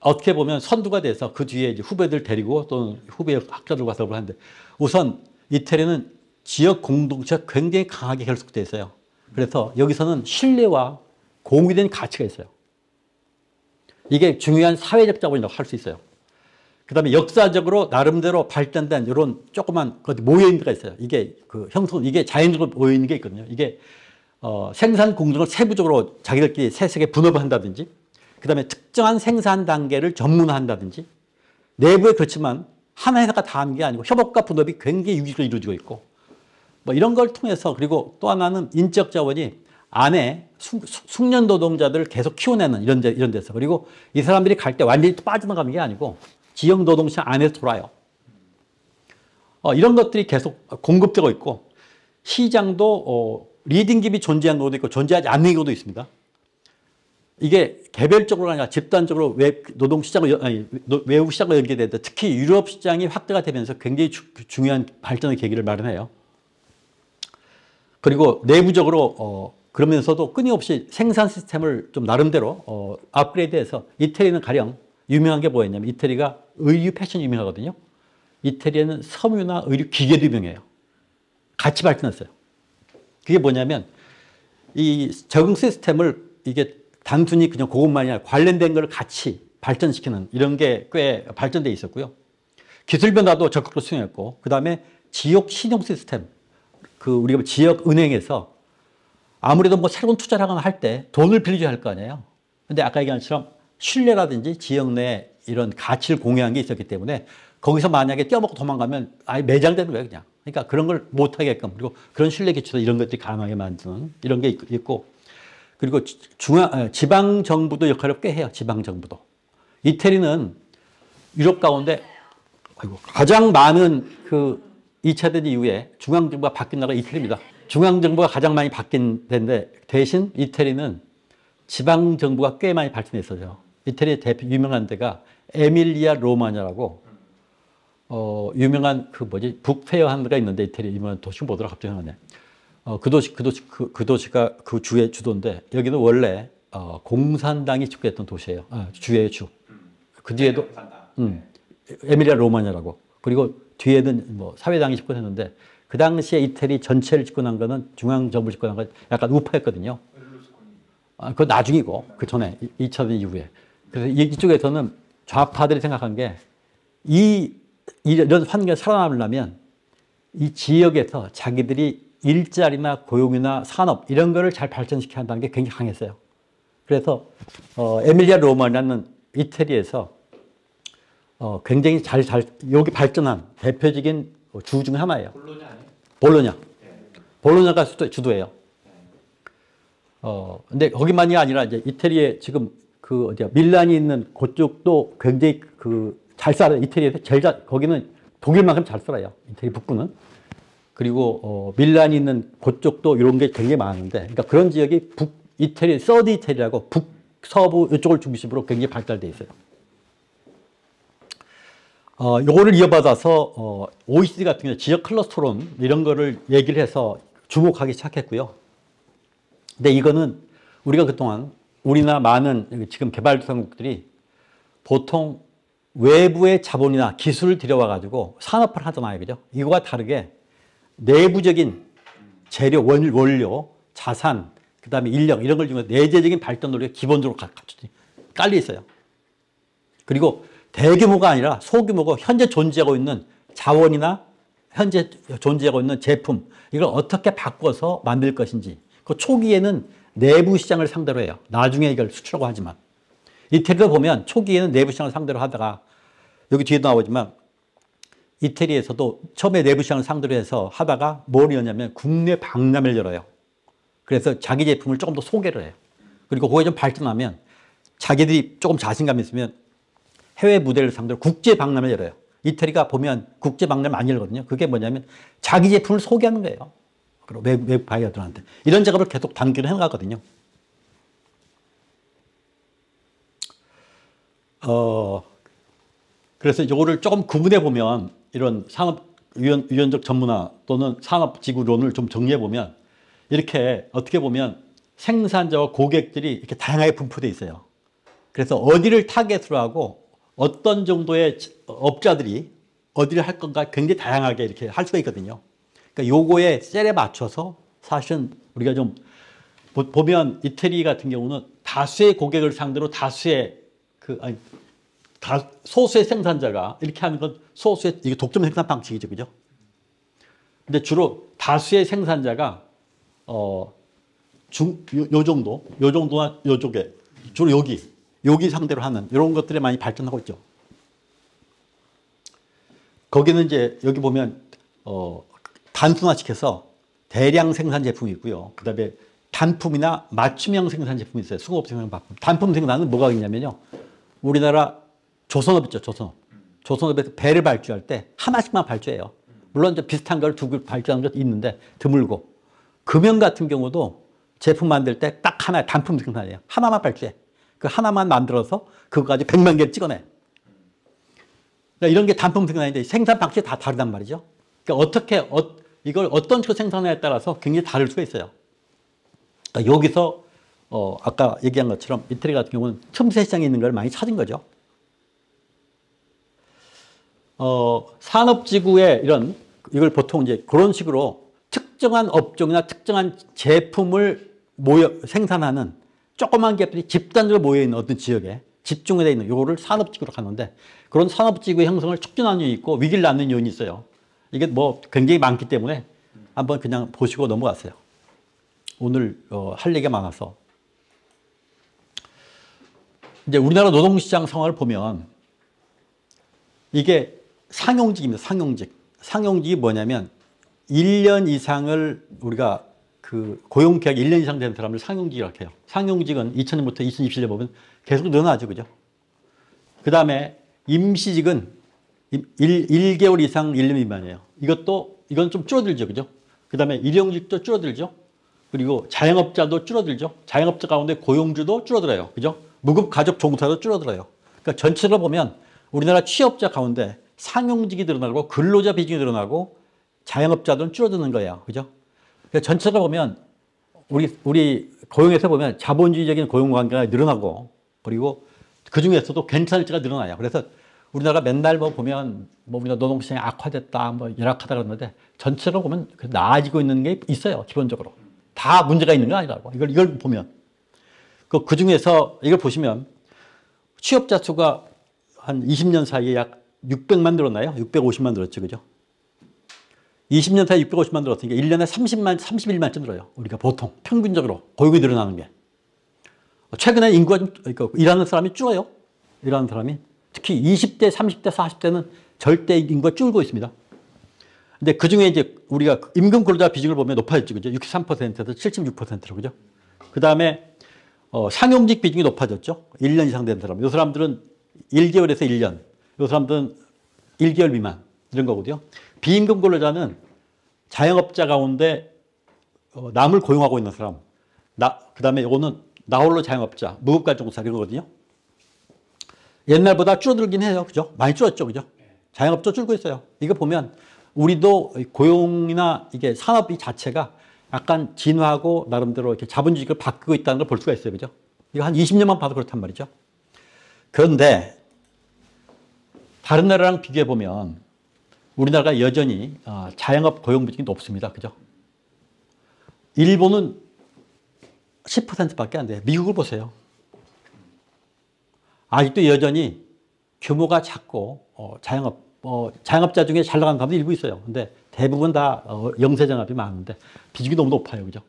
어떻게 보면 선두가 돼서 그 뒤에 이제 후배들 데리고 또는 후배 학자들과 사업을 하는데 우선 이태리는 지역 공동체가 굉장히 강하게 결속되어 있어요. 그래서 여기서는 신뢰와 공유된 가치가 있어요. 이게 중요한 사회적 자본이라고 할 수 있어요. 그 다음에 역사적으로 나름대로 발전된 이런 조그만 모여있는 데가 있어요. 이게 이게 자연적으로 모여있는 게 있거든요. 이게 생산 공정을 세부적으로 자기들끼리 세세하게 분업을 한다든지 그 다음에 특정한 생산 단계를 전문화한다든지 내부에 그렇지만 하나 회사가 다 하는 게 아니고 협업과 분업이 굉장히 유기적으로 이루어지고 있고 뭐 이런 걸 통해서 그리고 또 하나는 인적 자원이 안에 숙련 노동자들을 계속 키워내는 이런 데서 그리고 이 사람들이 갈 때 완전히 빠져나가는 게 아니고 지역 노동시장 안에서 돌아요. 이런 것들이 계속 공급되고 있고 시장도 리딩 깁이 유존재하는 것도 있고 존재하지 않는 경우도 있습니다. 이게 개별적으로 아니라 집단적으로 외국 시장과 연계되는데 특히 유럽 시장이 확대가 되면서 굉장히 중요한 발전의 계기를 마련해요. 그리고 내부적으로 그러면서도 끊임없이 생산 시스템을 좀 나름대로 업그레이드해서 이태리는 가령 유명한 게 뭐였냐면 이태리가 의류 패션이 유명하거든요. 이태리에는 섬유나 의류 기계도 유명해요. 같이 발전했어요. 그게 뭐냐면 이 적응 시스템을 이게 단순히 그냥 그것만이 아니라 관련된 걸 같이 발전시키는 이런 게 꽤 발전돼 있었고요. 기술 변화도 적극적으로 수행했고 그 다음에 지역 신용 시스템 우리가 지역 은행에서 아무래도 뭐 새로운 투자를 하거나 할 때 돈을 빌려줘야 할 거 아니에요. 근데 아까 얘기한 것처럼 신뢰라든지 지역 내 이런 가치를 공유한 게 있었기 때문에 거기서 만약에 뛰어먹고 도망가면 아예 매장되는 거예요, 그냥. 그러니까 그런 걸 못하게끔 그리고 그런 신뢰 기초로 이런 것들이 가능하게 만드는 이런 게 있고 그리고 지방 정부도 역할을 꽤 해요, 지방 정부도. 이태리는 유럽 가운데 가장 많은 2차 대전 이후에 중앙정부가 바뀐 나라가 이태리입니다. 중앙정부가 가장 많이 바뀐 데인데 대신 이태리는 지방정부가 꽤 많이 발전했어요. 이태리의 대표 유명한 데가 에밀리아 로마냐라고 유명한 그 뭐지 북페어 하는 데가 있는데 이태리 유명한 도시 뭐더라 갑자기 생각나네. 그 도시가 그 주의 주도인데 여기는 원래 공산당이 집권했던 도시예요. 주의 주. 그 뒤에도 에밀리아 로마냐라고. 그리고 뒤에는 뭐 사회당이 집권했는데 그 당시에 이태리 전체를 집권한 거는 중앙정부 집권한 건 약간 우파였거든요. 그건 나중이고 그 전에 2000년 이후에. 그래서 이쪽에서는 좌파들이 생각한 게 이런 환경에 살아남으려면 이 지역에서 자기들이 일자리나 고용이나 산업 이런 거를 잘 발전시켜야 한다는 게 굉장히 강했어요. 그래서 에밀리아 로마냐는 이태리에서 굉장히 여기 발전한 대표적인 주 중 하나예요. 볼로냐 아니에요? 볼로냐. 네. 볼로냐가 주도예요. 근데 거기만이 아니라 이제 이태리에 지금 그 어디야 밀란이 있는 그쪽도 굉장히 그 잘 살아요. 이태리에서 거기는 독일만큼 잘 살아요. 이태리 북부는. 그리고 밀란이 있는 그쪽도 이런 게 굉장히 많은데, 그러니까 그런 지역이 이태리 서드 이태리라고 북서부 이쪽을 중심으로 굉장히 발달돼 있어요. 요거를 이어받아서 OECD 같은 경우 지역 클러스터론 이런 거를 얘기를 해서 주목하기 시작했고요. 근데 이거는 우리가 그동안 우리나 많은 지금 개발도상국들이 보통 외부의 자본이나 기술을 들여와 가지고 산업화를 하잖아요. 그죠? 이거와 다르게 내부적인 재료, 원료, 자산, 그 다음에 인력 이런 걸 중에서 내재적인 발전 노력이 기본적으로 깔려 있어요. 그리고 대규모가 아니라 소규모고 현재 존재하고 있는 자원이나 현재 존재하고 있는 제품 이걸 어떻게 바꿔서 만들 것인지 그 초기에는 내부 시장을 상대로 해요. 나중에 이걸 수출하고 하지만 이태리를 보면 초기에는 내부 시장을 상대로 하다가 여기 뒤에도 나오지만 이태리에서도 처음에 내부 시장을 상대로 해서 하다가 뭘 여냐면 국내 박람회를 열어요. 그래서 자기 제품을 조금 더 소개를 해요. 그리고 그게 좀 발전하면 자기들이 조금 자신감 있으면 해외 무대를 상대로 국제 박람회를 열어요. 이태리가 보면 국제 박람회 많이 열거든요. 그게 뭐냐면 자기 제품을 소개하는 거예요. 그리고 외부 바이어들한테. 이런 작업을 계속 단기로 해나가거든요. 그래서 이거를 조금 구분해 보면 이런 유연적 전문화 또는 산업지구론을 좀 정리해 보면 이렇게 어떻게 보면 생산자와 고객들이 이렇게 다양하게 분포되어 있어요. 그래서 어디를 타겟으로 하고 어떤 정도의 업자들이 어디를 할 건가 굉장히 다양하게 이렇게 할 수가 있거든요. 그러니까 요거에 셀에 맞춰서 사실은 우리가 좀 보면 이태리 같은 경우는 다수의 고객을 상대로 소수의 생산자가 이렇게 하는 건 소수의 이게 독점 생산 방식이죠, 그죠? 근데 주로 다수의 생산자가 요 정도나 요쪽에 주로 여기 상대로 하는 이런 것들이 많이 발전하고 있죠. 거기는 이제 여기 보면 단순화시켜서 대량 생산 제품이 있고요. 그다음에 단품이나 맞춤형 생산 제품이 있어요. 수공업 생산 제품. 단품 생산은 뭐가 있냐면요. 우리나라 조선업 있죠, 조선업. 조선업에서 배를 발주할 때 하나씩만 발주해요. 물론 이제 비슷한 걸 두고 발주하는 것도 있는데 드물고. 금형 같은 경우도 제품 만들 때 딱 하나 단품 생산이에요. 하나만 발주해. 그 하나만 만들어서 그거까지 100만 개를 찍어내. 그러니까 이런 게 단품 생산인데 생산 방식이 다 다르단 말이죠. 그러니까 이걸 어떤 식으로 생산하냐에 따라서 굉장히 다를 수가 있어요. 그러니까 여기서 아까 얘기한 것처럼 이태리 같은 경우는 틈새 시장에 있는 걸 많이 찾은 거죠. 산업지구에 이걸 보통 이제 그런 식으로 특정한 업종이나 특정한 제품을 생산하는 조그만 기업들이 집단적으로 모여있는 어떤 지역에 집중되어 있는 요거를 산업지구로 하는데 그런 산업지구의 형성을 촉진하는 요인이 있고 위기를 낳는 요인이 있어요. 이게 뭐 굉장히 많기 때문에 한번 그냥 보시고 넘어갔어요. 오늘 할 얘기가 많아서. 이제 우리나라 노동시장 상황을 보면 이게 상용직입니다. 상용직. 상용직이 뭐냐면 1년 이상을 우리가 그 고용계약 1년 이상 된 사람을 상용직이라고 해요. 상용직은 2000년부터 2027년 보면 계속 늘어나죠. 그죠? 그 다음에 임시직은 1개월 이상 1년 미만이에요. 이건 좀 줄어들죠. 그죠? 그다음에 일용직도 줄어들죠. 그리고 자영업자도 줄어들죠. 자영업자 가운데 고용주도 줄어들어요. 그죠? 무급 가족 종사도 줄어들어요. 그러니까 전체로 보면 우리나라 취업자 가운데 상용직이 늘어나고 근로자 비중이 늘어나고 자영업자들은 줄어드는 거예요. 그죠? 그러니까 전체로 보면 우리 고용에서 보면 자본주의적인 고용 관계가 늘어나고 그리고 그 중에서도 괜찮을지가 늘어나요. 그래서 우리나라 맨날 뭐 보면 뭐 우리나라 노동시장이 악화됐다, 뭐 열악하다 그러는데 전체로 보면 나아지고 있는 게 있어요. 기본적으로. 다 문제가 있는 건 아니라고. 이걸 보면. 그 중에서 이걸 보시면 취업자 수가 한 20년 사이에 약 600만 늘었나요? 650만 늘었죠. 그죠? 20년 사이에 650만 늘었으니까 1년에 31만쯤 늘어요. 우리가 보통 평균적으로 고용이 늘어나는 게. 최근에 인구가 좀, 그러니까 일하는 사람이 줄어요. 일하는 사람이. 특히 20대, 30대, 40대는 절대 인구가 줄고 있습니다. 근데 그 중에 이제 우리가 임금 근로자 비중을 보면 높아졌죠. 그죠? 63%에서 76%로. 그죠? 그 다음에 상용직 비중이 높아졌죠. 1년 이상 된 사람. 이 사람들은 1개월에서 1년. 이 사람들은 1개월 미만. 이런 거거든요. 비임금 근로자는 자영업자 가운데 남을 고용하고 있는 사람. 그 다음에 이거는 나홀로 자영업자, 무급가족공사 이런 거거든요. 옛날보다 줄어들긴 해요. 그죠? 많이 줄었죠. 그죠? 자영업자 줄고 있어요. 이거 보면 우리도 고용이나 이게 산업이 자체가 약간 진화하고 나름대로 이렇게 자본주의를 바뀌고 있다는 걸 볼 수가 있어요. 그죠? 이거 한 20년만 봐도 그렇단 말이죠. 그런데 다른 나라랑 비교해 보면 우리나라가 여전히 자영업 고용 비중이 높습니다. 그죠? 일본은 10%밖에 안 돼요. 미국을 보세요. 아직도 여전히 규모가 작고 자영업자 중에 잘 나가는 사람도 일부 있어요. 근데 대부분 다 영세장업이 많은데 비중이 너무 높아요. 그죠?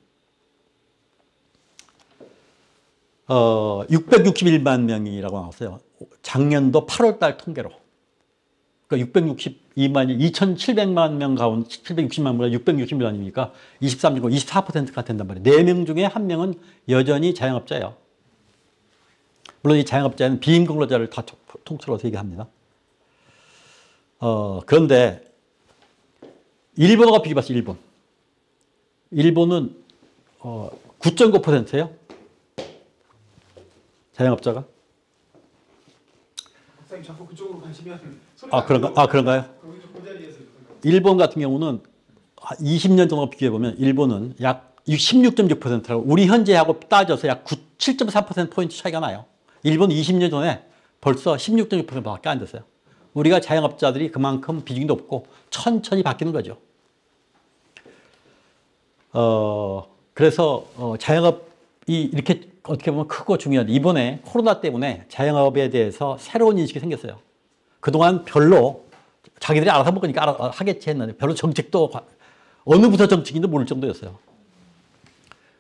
661만 명이라고 나왔어요. 작년도 8월 달 통계로. 그러니까 662만이 2,700만 명 가운데 760만 명가 660만이니까 23.9, 24%가 된단 말이에요. 4명 중에 1명은 여전히 자영업자예요. 물론 이 자영업자는 비임금 근로자를 다 통틀어서 얘기합니다. 그런데 일본어가 비교해봤어요. 일본. 일본은 9.9%예요. 자영업자가. 박사님 자꾸 그쪽으로 가시면 그런가요? 일본 같은 경우는 20년 정도 비교해보면 일본은 약 16.6%라고 우리 현재하고 따져서 약 7.3%포인트 차이가 나요. 일본 20년 전에 벌써 16.6%밖에 안 됐어요. 우리가 자영업자들이 그만큼 비중이 높고 천천히 바뀌는 거죠. 그래서 자영업이 이렇게 어떻게 보면 크고 중요한데 이번에 코로나 때문에 자영업에 대해서 새로운 인식이 생겼어요. 그동안 별로 자기들이 알아서 먹으니까 하겠지 했는데 별로 정책도 어느 부서 정책인지도 모를 정도였어요.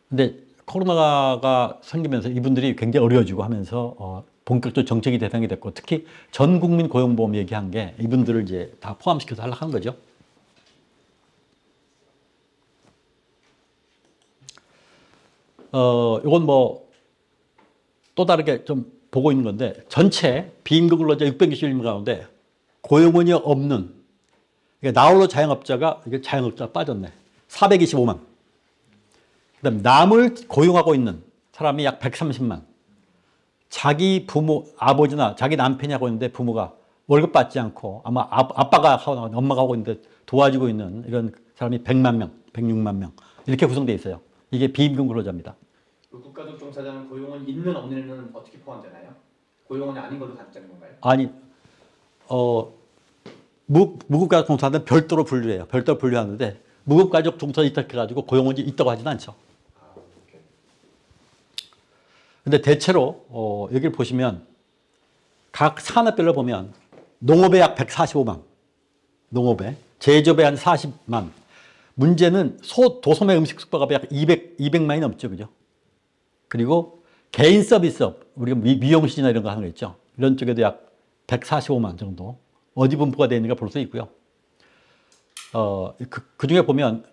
근데 코로나가 생기면서 이분들이 굉장히 어려워지고 하면서 본격적으로 정책이 대상이 됐고 특히 전 국민 고용보험 얘기한 게 이분들을 이제 다 포함시켜서 하려고 한 거죠. 이건 뭐 또 다르게 좀 보고 있는 건데 전체 비임금 근로자 661명 가운데 고용원이 없는 그러니까 나홀로 자영업자가 이게 자영업자가 빠졌네. 425만. 그다음 남을 고용하고 있는 사람이 약 130만. 자기 부모, 아버지나 자기 남편이 하고 있는데 부모가 월급 받지 않고 아마 아빠가 하고 엄마가 하고 있는데 도와주고 있는 이런 사람이 100만 명, 106만 명 이렇게 구성되어 있어요. 이게 비임금 근로자입니다. 국가적 종사자는 고용원 있는 없는에는 어떻게 포함되나요? 고용원이 아닌 걸로 가르치는 건가요? 아니, 무급가족 종사자는 별도로 분류해요. 별도로 분류하는데 무급가족 종사 이탁해가지고 고용원이 있다고 하지는 않죠. 근데 대체로 여기를 보시면 각 산업별로 보면 농업에 약 145만, 농업에 제조업에 한 40만. 문제는 도소매 음식 숙박업에 약 200만이 넘죠, 그죠? 그리고 개인 서비스업, 우리가 미용실이나 이런 거 하는 거 있죠. 이런 쪽에도 약 145만 정도 어디 분포가 되어 있는가 볼 수 있고요. 그 중에 보면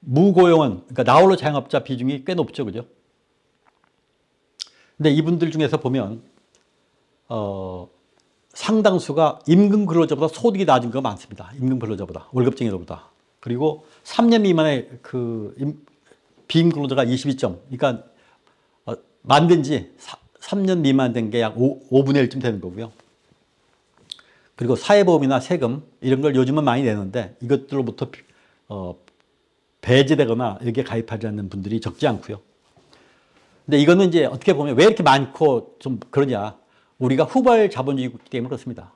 무고용원, 그러니까 나홀로 자영업자 비중이 꽤 높죠, 그죠? 근데 이분들 중에서 보면 상당수가 임금 근로자보다 소득이 낮은 거 많습니다. 임금 근로자보다, 월급쟁이들보다. 그리고 3년 미만의 비임금노조가 22점. 그러니까 만든 지 3년 미만 된 게 약 5분의 1쯤 되는 거고요. 그리고 사회보험이나 세금 이런 걸 요즘은 많이 내는데 이것들로부터 배제되거나 여기에 가입하지 않는 분들이 적지 않고요. 근데 이거는 이제 어떻게 보면 왜 이렇게 많고 좀 그러냐. 우리가 후발 자본주의국 때문에 그렇습니다.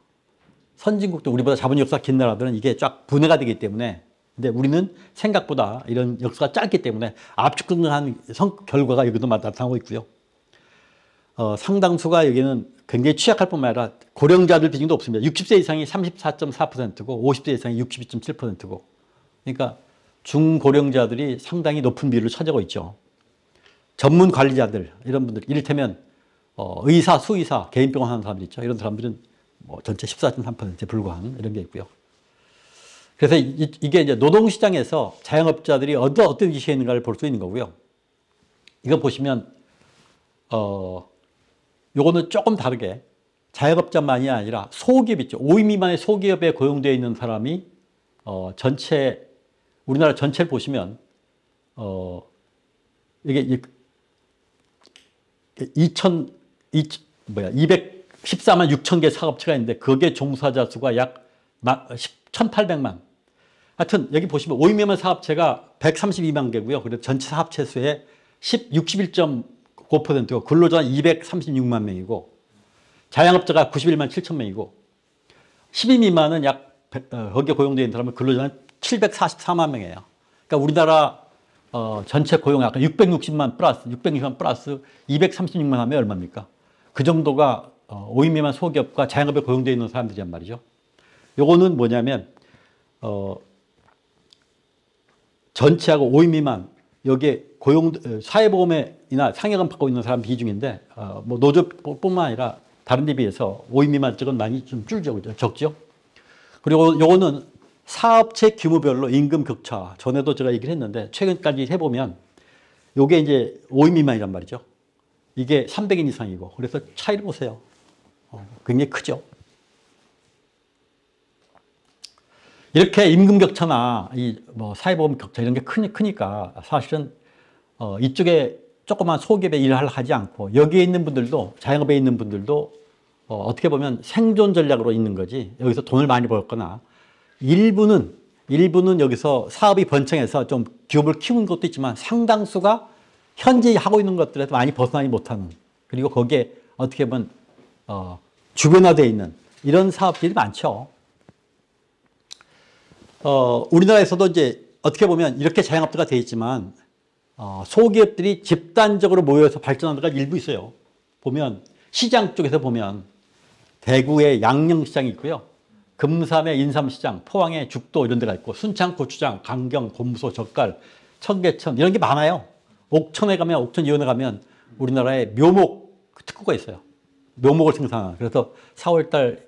선진국도 우리보다 자본 역사가 긴 나라들은 이게 쫙 분해가 되기 때문에, 근데 우리는 생각보다 이런 역사가 짧기 때문에 압축능한 결과가 여기도 나타나고 있고요. 상당수가 여기는 굉장히 취약할 뿐만 아니라 고령자들 비중도 없습니다. 60세 이상이 34.4%고 50세 이상이 62.7%고, 그러니까 중고령자들이 상당히 높은 비율을 차지하고 있죠. 전문 관리자들, 이런 분들, 이를테면 의사, 수의사, 개인병원 하는 사람들 있죠. 이런 사람들은 뭐 전체 14.3%에 불과한 이런 게 있고요. 그래서 이게 이제 노동시장에서 자영업자들이 어떤 위치에 있는가를 볼 수 있는 거고요. 이거 보시면 요거는 조금 다르게 자영업자만이 아니라 소기업 있죠. 5인 미만의 소기업에 고용되어 있는 사람이 우리나라 전체를 보시면 이게 214만 6천 개 사업체가 있는데 그게 종사자 수가 약 1,800만. 하여튼 여기 보시면 5인 미만 사업체가 132만 개고요. 그래서 전체 사업체 수의 61.9%고 근로자는 236만 명이고 자영업자가 91만 7천 명이고 10인 미만은 거기에 고용되어 있는 사람은 근로자는 744만 명이에요. 그러니까 우리나라 전체 고용 아까 660만 플러스 236만 하면 얼마입니까? 그 정도가 5인 미만 소기업과 자영업에 고용되어 있는 사람들이란 말이죠. 요거는 뭐냐면 전체하고 5인 미만 여기에 사회보험이나 상여금 받고 있는 사람 비중인데 뭐 노조뿐만 아니라 다른 데 비해서 5인 미만 쪽은 많이 좀 적죠. 그리고 요거는 사업체 규모별로 임금 격차. 전에도 제가 얘기를 했는데 최근까지 해보면 요게 이제 5인 미만이란 말이죠. 이게 300인 이상이고 그래서 차이를 보세요. 굉장히 크죠. 이렇게 임금 격차나 뭐 사회보험 격차 이런 게 크니까 사실은 이쪽에 조그만 소기업에 일을 하지 않고 여기에 있는 분들도 자영업에 있는 분들도 어떻게 보면 생존 전략으로 있는 거지 여기서 돈을 많이 벌거나 일부는 여기서 사업이 번창해서 좀 기업을 키우는 것도 있지만 상당수가 현재 하고 있는 것들에서 많이 벗어나지 못하는 그리고 거기에 어떻게 보면 주변화되어 있는 이런 사업들이 많죠. 우리나라에서도 이제 어떻게 보면 이렇게 자영업자가 되어 있지만 소기업들이 집단적으로 모여서 발전하는 데가 일부 있어요. 보면 시장 쪽에서 보면 대구에 양령시장이 있고요. 금산에 인삼시장, 포항에 죽도 이런 데가 있고 순창 고추장, 강경, 곰소, 젓갈, 청계천 이런 게 많아요. 옥천에 가면 옥천 이원에 가면 우리나라에 묘목 특구가 있어요. 묘목을 생산하는. 그래서 4월달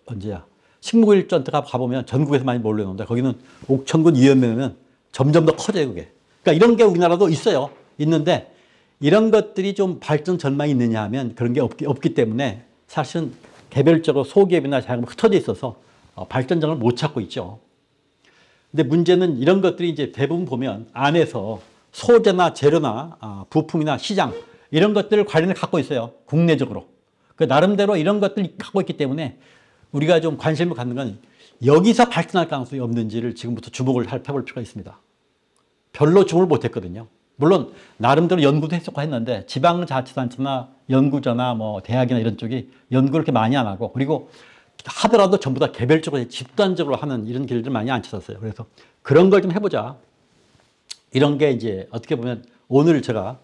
언제야? 식목일전 때 가보면 전국에서 많이 몰려오는데 거기는 옥천군 이연면은 점점 더 커져요, 그게. 그러니까 이런 게 우리나라도 있어요. 있는데 이런 것들이 좀 발전 전망이 있느냐 하면 그런 게 없기 때문에 사실은 개별적으로 소기업이나 자영업이 흩어져 있어서 발전장을 못 찾고 있죠. 근데 문제는 이런 것들이 이제 대부분 보면 안에서 소재나 재료나 부품이나 시장 이런 것들을 관련을 갖고 있어요. 국내적으로. 그 나름대로 이런 것들을 갖고 있기 때문에 우리가 좀 관심을 갖는 건 여기서 발전할 가능성이 없는지를 지금부터 주목을 해볼 필요가 있습니다. 별로 주목을 못했거든요. 물론 나름대로 연구도 했었고 지방자치단체나 연구자나 뭐 대학이나 이런 쪽이 연구를 그렇게 많이 안 하고 그리고 하더라도 전부 다 개별적으로 집단적으로 하는 이런 길들 많이 안 찾았어요. 그래서 그런 걸 좀 해보자. 이런 게 이제 어떻게 보면 오늘 제가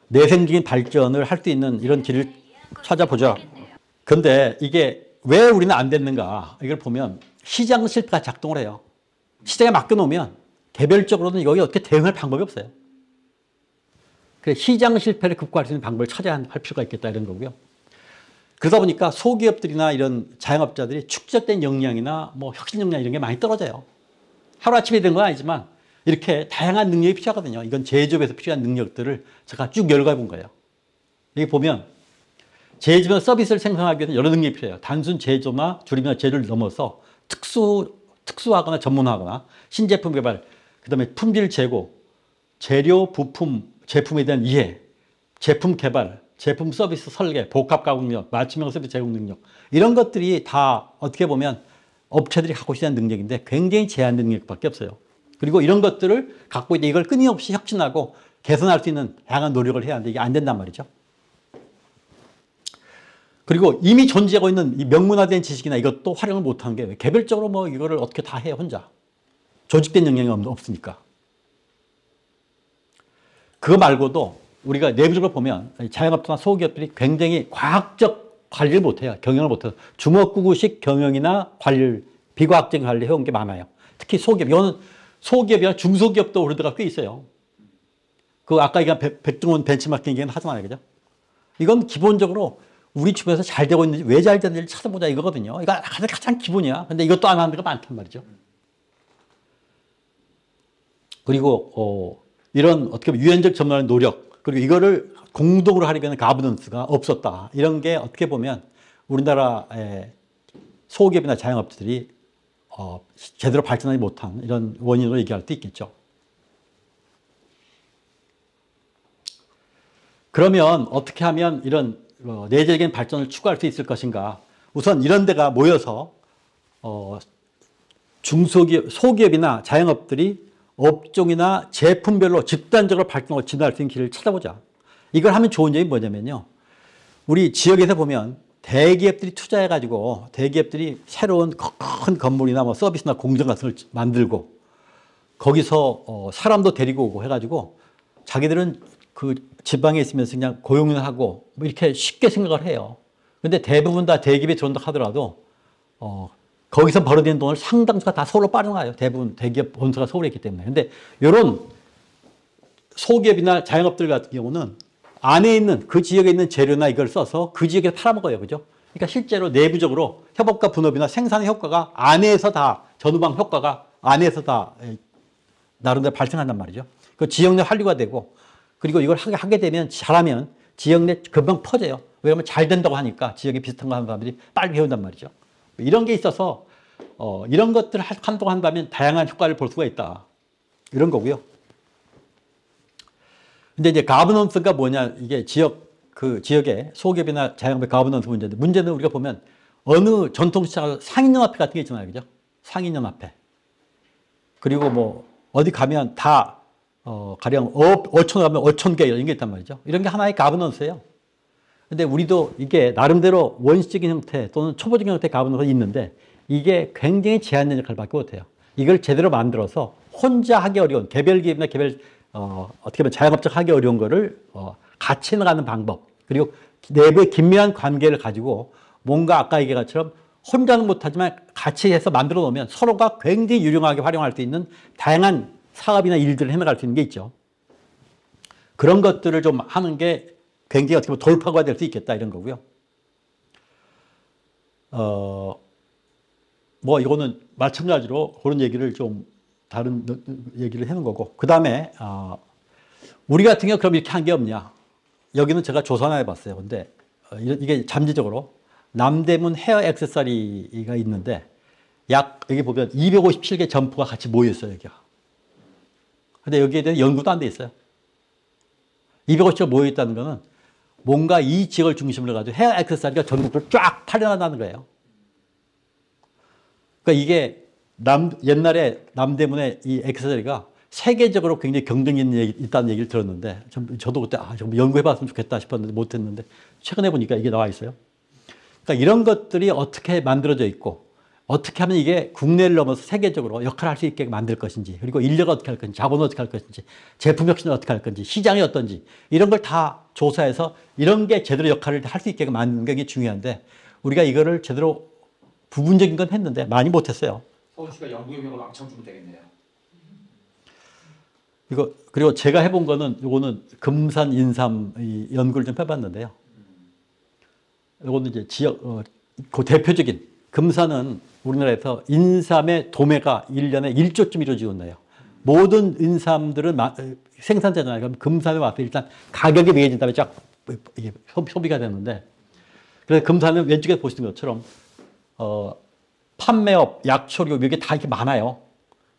내생적인 발전을 할 수 있는 이런 길을 찾아보자. 근데 이게 왜 우리는 안 됐는가 이걸 보면 시장 실패가 작동을 해요. 시장에 맡겨놓으면 개별적으로는 여기 어떻게 대응할 방법이 없어요. 그래서 시장 실패를 극복할 수 있는 방법을 찾아야 할 필요가 있겠다 이런 거고요. 그러다 보니까 소기업들이나 이런 자영업자들이 축적된 역량이나 뭐 혁신 역량 이런 게 많이 떨어져요. 하루아침에 된 건 아니지만 이렇게 다양한 능력이 필요하거든요. 이건 제조업에서 필요한 능력들을 제가 쭉 열거해 본 거예요. 여기 보면 제조나 서비스를 생산하기 위해서는 여러 능력이 필요해요. 단순 제조나 조립이나 제조를 넘어서 특수하거나 전문화하거나 신제품 개발, 그다음에 품질 제고, 재료, 부품, 제품에 대한 이해, 제품 개발, 제품 서비스 설계, 복합 가공 능력, 맞춤형 서비스 제공 능력, 이런 것들이 다 어떻게 보면 업체들이 갖고 있는 능력인데 굉장히 제한된 능력밖에 없어요. 그리고 이런 것들을 갖고 있는데 이걸 끊임없이 혁신하고 개선할 수 있는 다양한 노력을 해야 하는데 이게 안 된단 말이죠. 그리고 이미 존재하고 있는 이 명문화된 지식이나 이것도 활용을 못하는 게 개별적으로 뭐 이거를 어떻게 다 해 혼자. 조직된 영향이 없으니까. 그거 말고도 우리가 내부적으로 보면 자영업자나 소기업들이 굉장히 과학적 관리를 못해요. 경영을 못해요. 주먹구구식 경영이나 관리를 비과학적인 관리를 해온 게 많아요. 특히 소기업. 이거는 소기업이나 중소기업도 우리들가 꽤 있어요. 그 아까 얘기한 백종원 벤치마킹 얘기는 하잖아요. 그죠? 이건 기본적으로 우리 주변에서 잘 되고 있는지 왜 잘 되는지 찾아보자 이거거든요. 이거 가장 기본이야. 근데 이것도 안 하는 데가 많단 말이죠. 그리고 이런 어떻게 보면 유연적 전문화의 노력, 그리고 이거를 공동으로 하려고 하는 가버넌스가 없었다. 이런 게 어떻게 보면 우리나라의 소기업이나 자영업자들이 제대로 발전하지 못한 이런 원인으로 얘기할 수 있겠죠. 그러면 어떻게 하면 이런 내재적인 발전을 추구할 수 있을 것인가? 우선 이런 데가 모여서 중소기업, 소기업이나 자영업들이 업종이나 제품별로 집단적으로 발전하고 진화할 수 있는 길을 찾아보자. 이걸 하면 좋은 점이 뭐냐면요. 우리 지역에서 보면 대기업들이 투자해가지고 대기업들이 새로운 큰 건물이나 뭐 서비스나 공장 같은 걸 만들고 거기서 사람도 데리고 오고 해가지고 자기들은 그 지방에 있으면서 그냥 고용을 하고 뭐 이렇게 쉽게 생각을 해요. 근데 대부분 다 대기업에 들어온다 하더라도 거기서 벌어들이는 돈을 상당수가 다 서울로 빠져나가요. 대부분 대기업 본사가 서울에 있기 때문에. 근데 이런 소기업이나 자영업들 같은 경우는 안에 있는 그 지역에 있는 재료나 이걸 써서 그 지역에 팔아먹어요. 그죠? 그러니까 실제로 내부적으로 협업과 분업이나 생산의 효과가 안에서 다 전후방 효과가 안에서 다 나름대로 발생한단 말이죠. 그 지역 내 한류가 되고 그리고 이걸 하게 되면 잘하면 지역 내 금방 퍼져요. 왜냐하면 잘 된다고 하니까 지역에 비슷한 거 하는 사람들이 빨리 배운단 말이죠. 이런 게 있어서 이런 것들을 한동안 한다면 다양한 효과를 볼 수가 있다. 이런 거고요. 근데 이제 가버넌스가 뭐냐, 이게 그 지역의 소기업이나 자영업의 가버넌스 문제인데, 문제는 우리가 보면 어느 전통시장 상인연합회 같은 게 있잖아요. 그죠? 상인연합회. 그리고 뭐 어디 가면 다 가령 어촌 가면 어촌계 이런 게 있단 말이죠. 이런 게 하나의 가버넌스예요. 근데 우리도 이게 나름대로 원시적인 형태 또는 초보적인 형태의 가버넌스가 있는데 이게 굉장히 제한된 역할을 받게 못해요. 이걸 제대로 만들어서 혼자 하기 어려운 개별 기업이나 어떻게 보면 자영업적 하기 어려운 거를 같이 나가는 방법, 그리고 내부의 긴밀한 관계를 가지고 뭔가 아까 얘기한 것처럼 혼자는 못하지만 같이 해서 만들어 놓으면 서로가 굉장히 유용하게 활용할 수 있는 다양한 사업이나 일들을 해나갈 수 있는 게 있죠. 그런 것들을 좀 하는 게 굉장히 어떻게 보면 돌파구가 될 수 있겠다 이런 거고요. 뭐 이거는 마찬가지로 그런 얘기를 좀 다른 얘기를 해놓은 거고, 그 다음에 우리 같은 경우 그럼 이렇게 한 게 없냐? 여기는 제가 조사나 해봤어요. 근데 이게 잠재적으로 남대문 헤어 액세서리가 있는데 여기 보면 257개 점포가 같이 모여 있어요. 여기가. 근데 여기에 대한 연구도 안 돼 있어요. 250개가 모여 있다는 거는 뭔가 이 지역을 중심으로 해가지고 헤어 액세서리가 전국적으로 쫙 팔려나가는 거예요. 그러니까 이게 옛날에 남대문의 이 액세서리가 세계적으로 굉장히 경쟁력이 있다는 얘기를 들었는데 저도 그때 좀 연구해봤으면 좋겠다 싶었는데 못했는데 최근에 보니까 이게 나와 있어요. 그러니까 이런 것들이 어떻게 만들어져 있고 어떻게 하면 이게 국내를 넘어서 세계적으로 역할을 할 수 있게 만들 것인지, 그리고 인력을 어떻게 할 건지, 자본을 어떻게 할 것인지, 제품 혁신을 어떻게 할 건지, 시장이 어떤지 이런 걸 다 조사해서 이런 게 제대로 역할을 할 수 있게 만드는 게 중요한데 우리가 이거를 제대로 부분적인 건 했는데 많이 못했어요. 서울시가 연구 용역을 왕창 주면 되겠네요. 그리고 제가 해본 거는 요거는 금산 인삼 연구를 좀 해봤는데요. 요거는 이제 지역 그 대표적인 금산은 우리나라에서 인삼의 도매가 1년에 1조쯤 이루어지고 있나요? 모든 인삼들은 생산자잖아요. 그럼 금산에 와서 일단 가격이 매겨진 다음에 쫙 이게 소비가 되는데, 그래서 금산은 왼쪽에 보시는 것처럼 판매업, 약초류 이게 다 이렇게 많아요.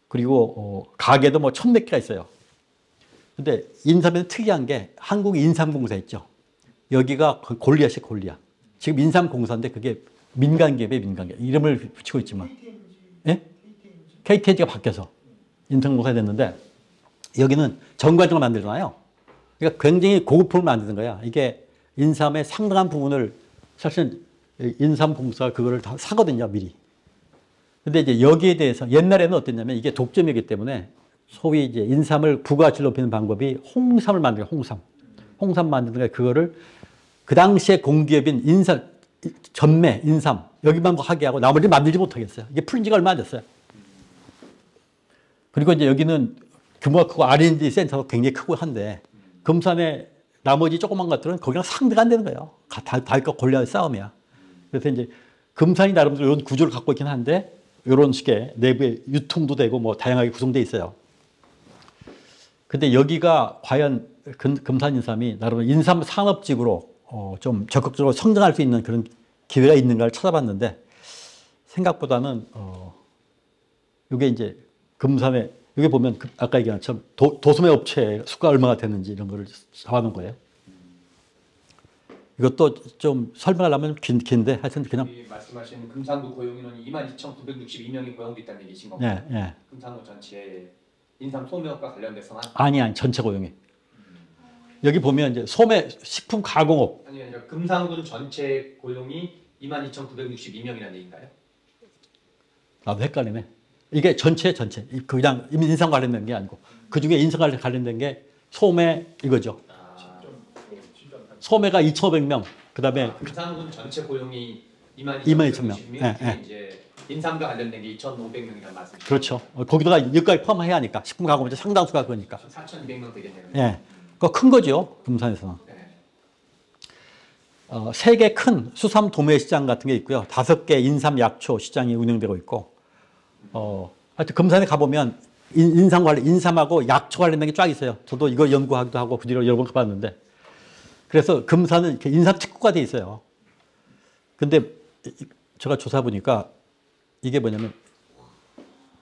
그리고 가게도 뭐 1,100 개가 있어요. 근데 인삼에는 특이한 게 한국 인삼공사 있죠. 여기가 골리앗이 골리앗. 지금 인삼공사인데 그게 민간기업이에요, 민간기업. 이름을 붙이고 있지만. 예? KTNG가 바뀌어서 인삼공사가 됐는데 여기는 전관적으로 만들잖아요. 그러니까 굉장히 고급품을 만드는 거야. 이게 인삼의 상당한 부분을 사실 인삼공사가 그거를 다 사거든요, 미리. 근데 이제 여기에 대해서 옛날에는 어땠냐면 이게 독점이기 때문에 소위 이제 인삼을 부가가치를 높이는 방법이 홍삼을 만들어요, 홍삼. 홍삼 만드는 거 그거를 그 당시에 공기업인 전매, 인삼, 여기만 하게 하고 나머지 만들지 못하겠어요. 이게 풀린 지가 얼마 안 됐어요. 그리고 이제 여기는 규모가 크고 R&D 센터가 굉장히 크고 한데 금산의 나머지 조그만 것들은 거기랑 상대가 안 되는 거예요. 달과 골리앗의 싸움이야. 그래서 이제 금산이 나름대로 이런 구조를 갖고 있긴 한데 이런 식의 내부에 유통도 되고 뭐 다양하게 구성되어 있어요. 근데 여기가 과연 금산 인삼이 나름 인삼 산업직으로 좀 적극적으로 성장할 수 있는 그런 기회가 있는가를 찾아봤는데 생각보다는 이게 이제 금산에 여기 보면 아까 얘기한 것처럼 도소매 업체 수가 얼마가 됐는지 이런 거를 잡아놓은 거예요. 이것도 좀 설명하려면 긴데 하여튼 그냥 말씀하신 금산구 고용인원이 22,962명이 고용돼 있다는 얘기신 거고 예, 예. 금산구 전체에 인삼 소매업과 관련돼서만 아니 전체 고용이 여기 보면 이제 소매 식품 가공업 아니 아니라 금산군 전체 고용이 22,962명이라는 얘기인가요? 나도 헷갈리네. 이게 전체 그냥 인삼 관련된 게 아니고 그 중에 인삼 관련된 게 소매 이거죠. 소매가 2,500명. 그다음에 금산군 전체 고용이 22,000명. 22,000명. 예. 이제 인삼과 관련된 게 2,500명이라는 말씀이시죠? 그렇죠. 거기다가 여기까지 포함해야 하니까 식품 가공업체 상당수가 그러니까. 4,200명 되겠네요. 예. 그거 큰 거죠. 금산에서는. 네. 3개 큰 수삼 도매 시장 같은 게 있고요. 5개 인삼 약초 시장이 운영되고 있고. 하여튼 금산에 가보면 인삼하고 약초 관련된 게 쫙 있어요. 저도 이거 연구하기도 하고 그 뒤로 여러 번 가봤는데. 그래서 금산은 이렇게 인삼 특구가 돼 있어요. 근데 제가 조사 보니까 이게 뭐냐면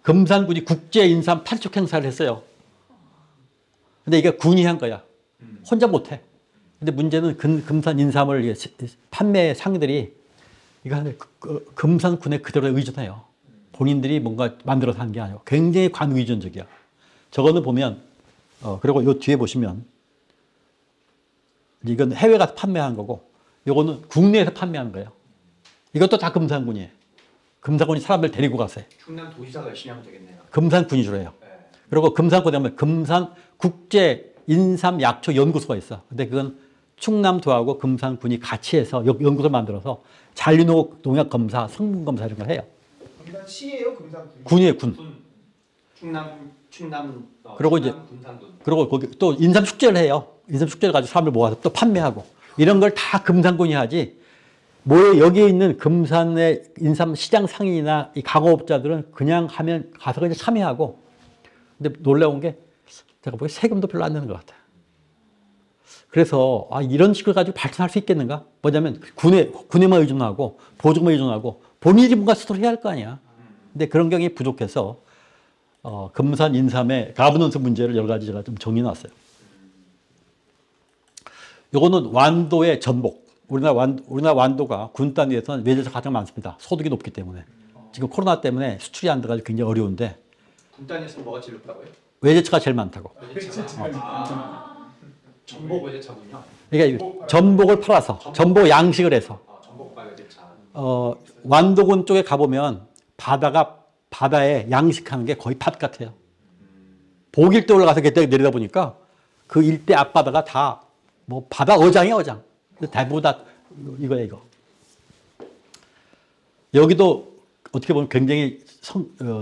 금산군이 국제 인삼 판촉 행사를 했어요. 근데 이게 군이 한 거야. 혼자 못 해. 근데 문제는 금산 인삼을 판매 상들이 이거 금산군에 그대로 의존해요. 본인들이 뭔가 만들어서 한 게 아니고 굉장히 관의존적이야. 저거는 보면 그리고 요 뒤에 보시면 이건 해외 가서 판매한 거고 요거는 국내에서 판매한 거예요. 이것도 다 금산군이에요. 금산군이 사람들 데리고 가서 해. 충남 도지사가 열심히 하면 되겠네요. 금산군이 주로 해요. 네. 그리고 금산군에 하면 금산 국제 인삼 약초 연구소가 있어. 근데 그건 충남도하고 금산군이 같이 해서 연구소를 만들어서 잔류농약 검사, 성분 검사 이런 걸 해요. 금산시예요, 금산군. 군이에요, 군. 충남 그리고 이제 군산군. 그리고 거기 또 인삼 축제를 해요. 인삼 축제를 가지고 사람을 모아서 또 판매하고 이런 걸 다 금산군이 하지. 뭐 여기에 있는 금산의 인삼 시장 상인이나 이 가공업자들은 그냥 하면 가서 그냥 참여하고. 근데 놀라운 게 제가 보기에 세금도 별로 안 내는 것 같아요. 그래서 이런 식으로 가지고 발전할 수 있겠는가? 뭐냐면 군에만 의존하고 보조금만 의존하고 본인이 뭔가 스스로 해야 할 거 아니야. 근데 그런 경향이 부족해서 금산 인삼의 가버넌스 문제를 여러 가지 제가 좀 정리해 놨어요. 요거는 완도의 전복. 우리나라 완도가 군 단위에서는 외제차가 가장 많습니다. 소득이 높기 때문에. 지금 코로나 때문에 수출이 안 돼가지고 굉장히 어려운데. 군단에서 뭐가 제일 높다고요? 외제차가 제일 많다고. 전복 외제차군요. 그러니까 전복을 팔아서 전복 양식을 해서. 전복과 외제차. 완도군 쪽에 가보면 바다에 양식하는 게 거의 밭 같아요. 복일대 올라가서 그때 내리다 보니까 그 일대 앞바다가 다 뭐 바다 어장이야, 어장. 대부분 다 이거야, 이거. 여기도 어떻게 보면 굉장히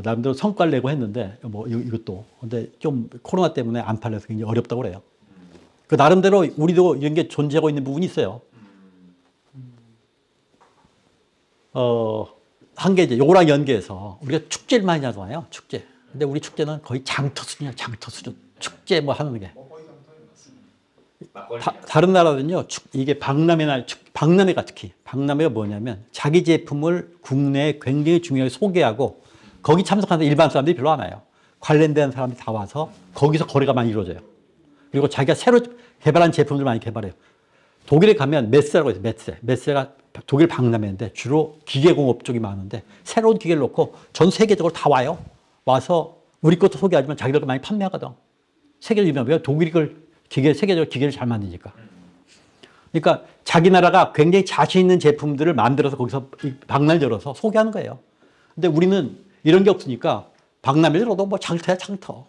나름대로 성과를 내고 했는데 뭐 이것도. 근데 좀 코로나 때문에 안 팔려서 굉장히 어렵다고 그래요. 그 나름대로 우리도 이런 게 존재하고 있는 부분이 있어요. 한 게 이제 요거랑 연계해서 우리가 축제를 많이 하잖아요. 축제. 근데 우리 축제는 거의 장터 수준이야. 장터 수준. 축제 뭐 하는 게. 다른 나라는요, 이게 박람회가 특히, 박람회가 뭐냐면 자기 제품을 국내에 굉장히 중요하게 소개하고 거기 참석하는 일반 사람들이 별로 안 와요. 관련된 사람들이 다 와서 거기서 거래가 많이 이루어져요. 그리고 자기가 새로 개발한 제품들 많이 개발해요. 독일에 가면 메스라고 있어요. 메스가 독일 박람회인데 주로 기계공업 쪽이 많은데 새로운 기계를 놓고 전 세계적으로 다 와요. 와서 우리 것도 소개하지만 자기들 거 많이 판매하거든. 세계로 유명해요. 독일이 세계적으로 기계를 잘 만드니까. 그러니까 자기 나라가 굉장히 자신 있는 제품들을 만들어서 거기서 박람회 열어서 소개하는 거예요. 근데 우리는 이런 게 없으니까 박람회 열어도 뭐 장터야 장터.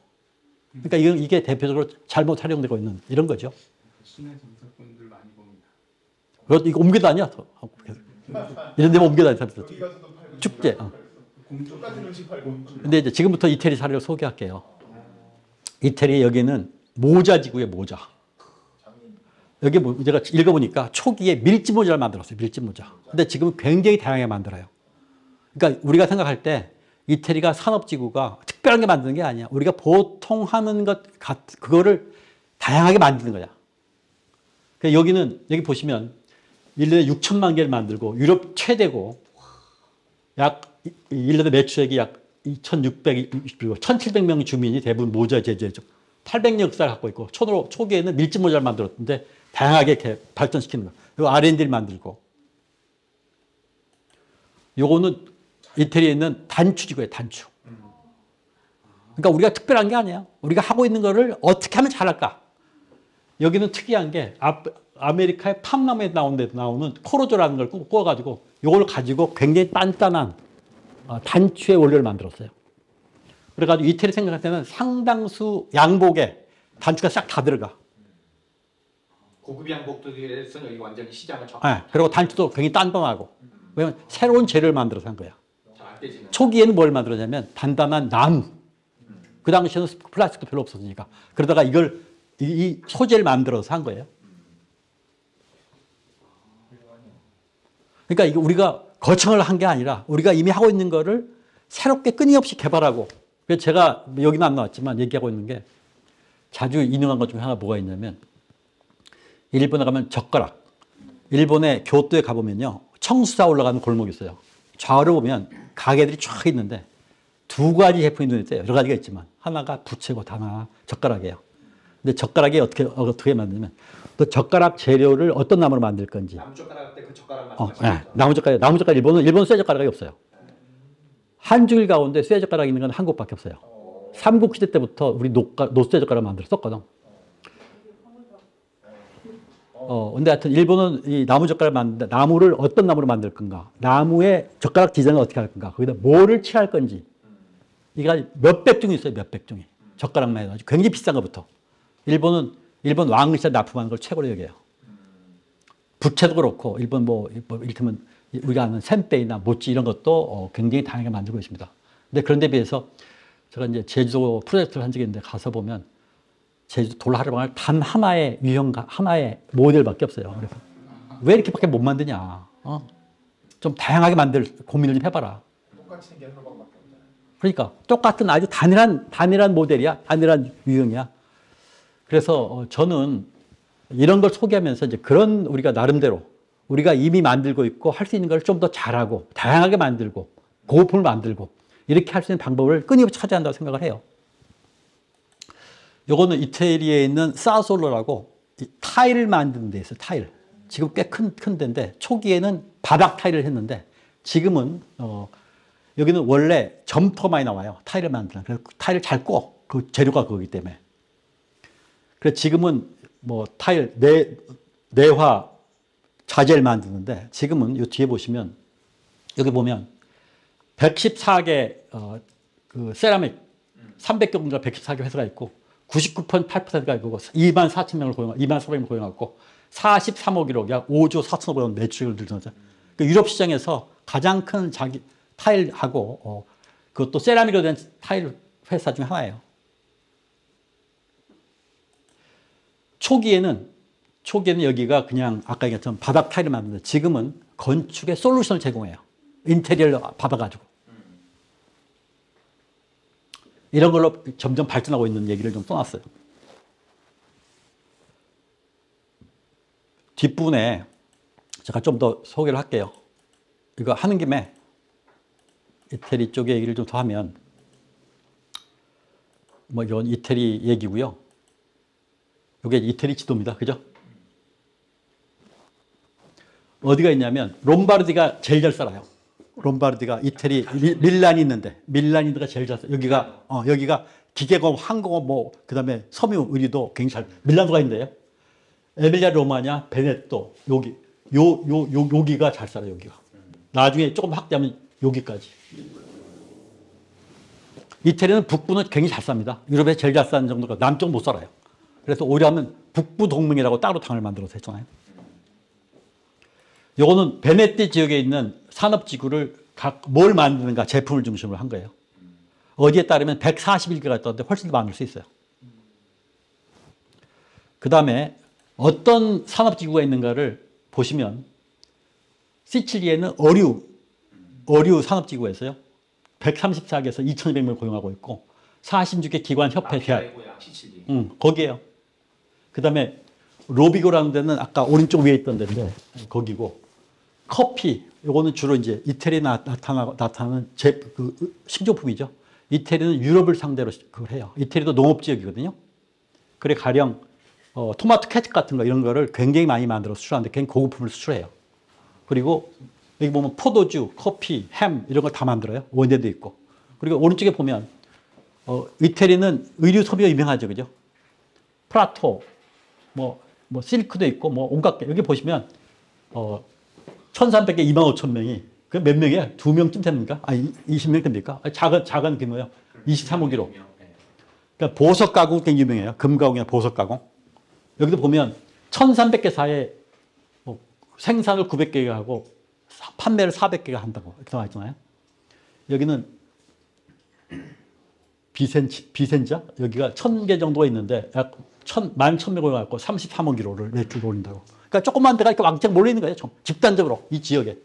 그러니까 이게 대표적으로 잘못 활용되고 있는 이런 거죠. 시내 정착분들 많이 봅니다. 이거 옮겨다녀. 이런 데만 옮겨다녀. 여기 가서도 팔고 축제. 똑같은 음식 팔고. 근데 이제 지금부터 이태리 사례를 소개할게요. 이태리 여기는 모자지구의 모자. 여기 제가 읽어보니까 초기에 밀짚 모자를 만들었어요. 밀짚 모자. 근데 지금은 굉장히 다양하게 만들어요. 그러니까 우리가 생각할 때 이태리가 산업지구가 특별한 게 만드는 게 아니야. 우리가 보통 하는 그거를 다양하게 만드는 거야. 그러니까 여기 보시면 1년에 6천만 개를 만들고 유럽 최대고 약 1년에 매출액이 약 2,600, 1,700명 주민이 대부분 모자 제조해죠. 800년 역사를 갖고 있고 초기에는 밀짚 모자를 만들었는데 다양하게 이렇게 발전시키는 거. 요 R&D를 만들고. 요거는 이태리에 있는 단추지구예요, 단추. 그러니까 우리가 특별한 게 아니야. 우리가 하고 있는 거를 어떻게 하면 잘할까? 여기는 특이한 게 아메리카의 팜나무에 나오는 코로조라는 걸 구워가지고 요걸 가지고 굉장히 단단한 단추의 원료를 만들었어요. 그래가지고 이태리 생각할 때는 상당수 양복에 단추가 싹 다 들어가. 고급 양복들에서는 여기 완전히 시장을 네, 그리고 단추도 굉장히 단단하고. 왜냐면 새로운 재료를 만들어서 한 거야. 잘안 떼지는. 초기에는 뭘 만들었냐면 단단한 나무. 그 당시에는 플라스틱도 별로 없었으니까. 그러다가 이 소재를 만들어서 한 거예요. 그러니까 이거 우리가 거창을 한 게 아니라 우리가 이미 하고 있는 거를 새롭게 끊임없이 개발하고. 그래서 제가 여기는 안 나왔지만 얘기하고 있는 게 자주 인용한 것 중에 하나 뭐가 있냐면 일본에 가면 젓가락. 일본의 교토에 가보면요. 청수사 올라가는 골목이 있어요. 좌우로 보면 가게들이 쫙 있는데 두 가지 제품이 눈에 띄어요. 여러 가지가 있지만 하나가 부채고 하나가 젓가락이에요. 근데 젓가락이 어떻게 만드냐면 그 젓가락 재료를 어떤 나무로 만들 건지. 나무젓가락 때 그 젓가락 네, 나무젓가락 일본은 쇠 젓가락이 없어요. 한중일 가운데 쇠 젓가락이 있는 건 한국밖에 없어요. 삼국시대 때부터 우리 노쇠 젓가락 만들어 썼거든. 근데 하여튼 일본은 이 나무 젓가락을 만드는데 나무를 어떤 나무로 만들 건가? 나무의 젓가락 디자인을 어떻게 할 건가? 거기다 뭐를 칠할 건지. 이게 몇백 종이 있어요. 몇백 종이. 젓가락만 해가지고 굉장히 비싼 것부터. 일본 왕실에 납품하는 걸 최고로 여겨요. 부채도 그렇고 일본 이를테면 우리가 아는 센베이나 모찌 이런 것도 굉장히 다양하게 만들고 있습니다. 근데 그런 데 비해서 제가 이제 제주도 프로젝트를 한 적이 있는데 가서 보면 제주도 돌하르방을 단 하나의 하나의 모델밖에 없어요. 그래서 왜 이렇게밖에 못 만드냐? 좀 다양하게 만들 고민을 좀 해봐라. 똑같이 생긴 하나밖에 없잖아요. 그러니까 똑같은 아주 단일한 모델이야, 단일한 유형이야. 그래서 저는 이런 걸 소개하면서 이제 그런 우리가 나름대로 우리가 이미 만들고 있고 할 수 있는 걸 좀 더 잘하고 다양하게 만들고 고급품을 만들고 이렇게 할 수 있는 방법을 끊임없이 찾아야 한다고 생각을 해요. 요거는 이태리에 있는 사솔로라고 타일을 만드는 데 있어요. 타일. 지금 꽤 큰 데인데 초기에는 바닥 타일을 했는데 지금은 여기는 원래 점토가 많이 나와요. 타일을 만드는. 그래서 타일을 잘 꿔. 그 재료가 그거기 때문에. 그래서 지금은 뭐 타일 내화 자재를 만드는데 지금은 이 뒤에 보시면 여기 보면 114개 그 세라믹 300개 정도 114개 회사가 있고 99.8%가 있고 2만 4천 명을 2만 400명을 고용하고 43억 1억 약 5조 4천억 원 매출을 들면서 그 유럽 시장에서 가장 큰 자기 타일하고 그것도 세라믹으로 된 타일 회사 중 하나예요. 초기에는 여기가 그냥 아까 얘기했던 바닥 타일을 만드는데 지금은 건축의 솔루션을 제공해요. 인테리어를 받아가지고. 이런 걸로 점점 발전하고 있는 얘기를 좀 써놨어요. 뒷부분에 제가 좀 더 소개를 할게요. 이거 하는 김에 이태리 쪽에 얘기를 좀 더 하면, 뭐 이건 이태리 얘기고요. 이게 이태리 지도입니다. 그죠? 어디가 있냐면 롬바르디가 제일 잘 살아요. 롬바르디가 이태리 밀란이 있는데 밀란이가 제일 잘 살아요. 여기가 기계공업, 항공업, 뭐 그다음에 섬유 의료도 굉장히 잘. 밀라노가 있는데요. 에밀리아 로마냐, 베네토 여기가 잘 살아요. 여기가. 나중에 조금 확대하면 여기까지. 이태리는 북부는 굉장히 잘 삽니다. 유럽에 제일 잘 사는 정도가 남쪽은 못 살아요. 그래서 오히려 하면 북부 동맹이라고 따로 당을 만들어서 했잖아요. 요거는 베네티 지역에 있는 산업지구를 뭘 만드는가 제품을 중심으로 한 거예요. 어디에 따르면 141개가 있던데 훨씬 더 많을 수 있어요. 그 다음에 어떤 산업지구가 있는가를 보시면 시칠리에는 어류 산업지구가 있어요. 134개에서 2,200명을 고용하고 있고 46개 기관 협회 대학. 거기에요. 그 다음에 로비고라는 데는 아까 오른쪽 위에 있던 데인데 거기고, 커피 요거는 주로 이제 이태리에 나타나는 식료품이죠. 이태리는 유럽을 상대로 그걸 해요. 이태리도 농업지역이거든요. 그래 가령 토마토 케첩 같은 거 이런 거를 굉장히 많이 만들어 수출하는데 굉장히 고급품을 수출해요. 그리고 여기 보면 포도주, 커피, 햄 이런 걸 다 만들어요. 원재도 있고. 그리고 오른쪽에 보면 이태리는 의류 소비가 유명하죠. 그죠? 프라토, 뭐 실크도 있고 뭐 온갖 게. 여기 보시면 1,300개 25,000명이 그 몇 명이에요? 2명쯤 됩니까? 아니 20명 됩니까? 작은 규모요. 23호기로. 그러니까 보석 가공 굉장히 유명해요. 금 가공이나 보석 가공. 여기도 보면 1,300개 사이에 생산을 900개가 하고 판매를 400개가 한다고 이렇게 나와 있잖아요. 여기는 비센자 여기가 1,000개 정도가 있는데 약 11,000명을 갖고 33억 유로를 매출을 올린다고. 그러니까 조그만 데가 이렇게 왕창 몰려 있는 거예요. 집단적으로 이 지역에.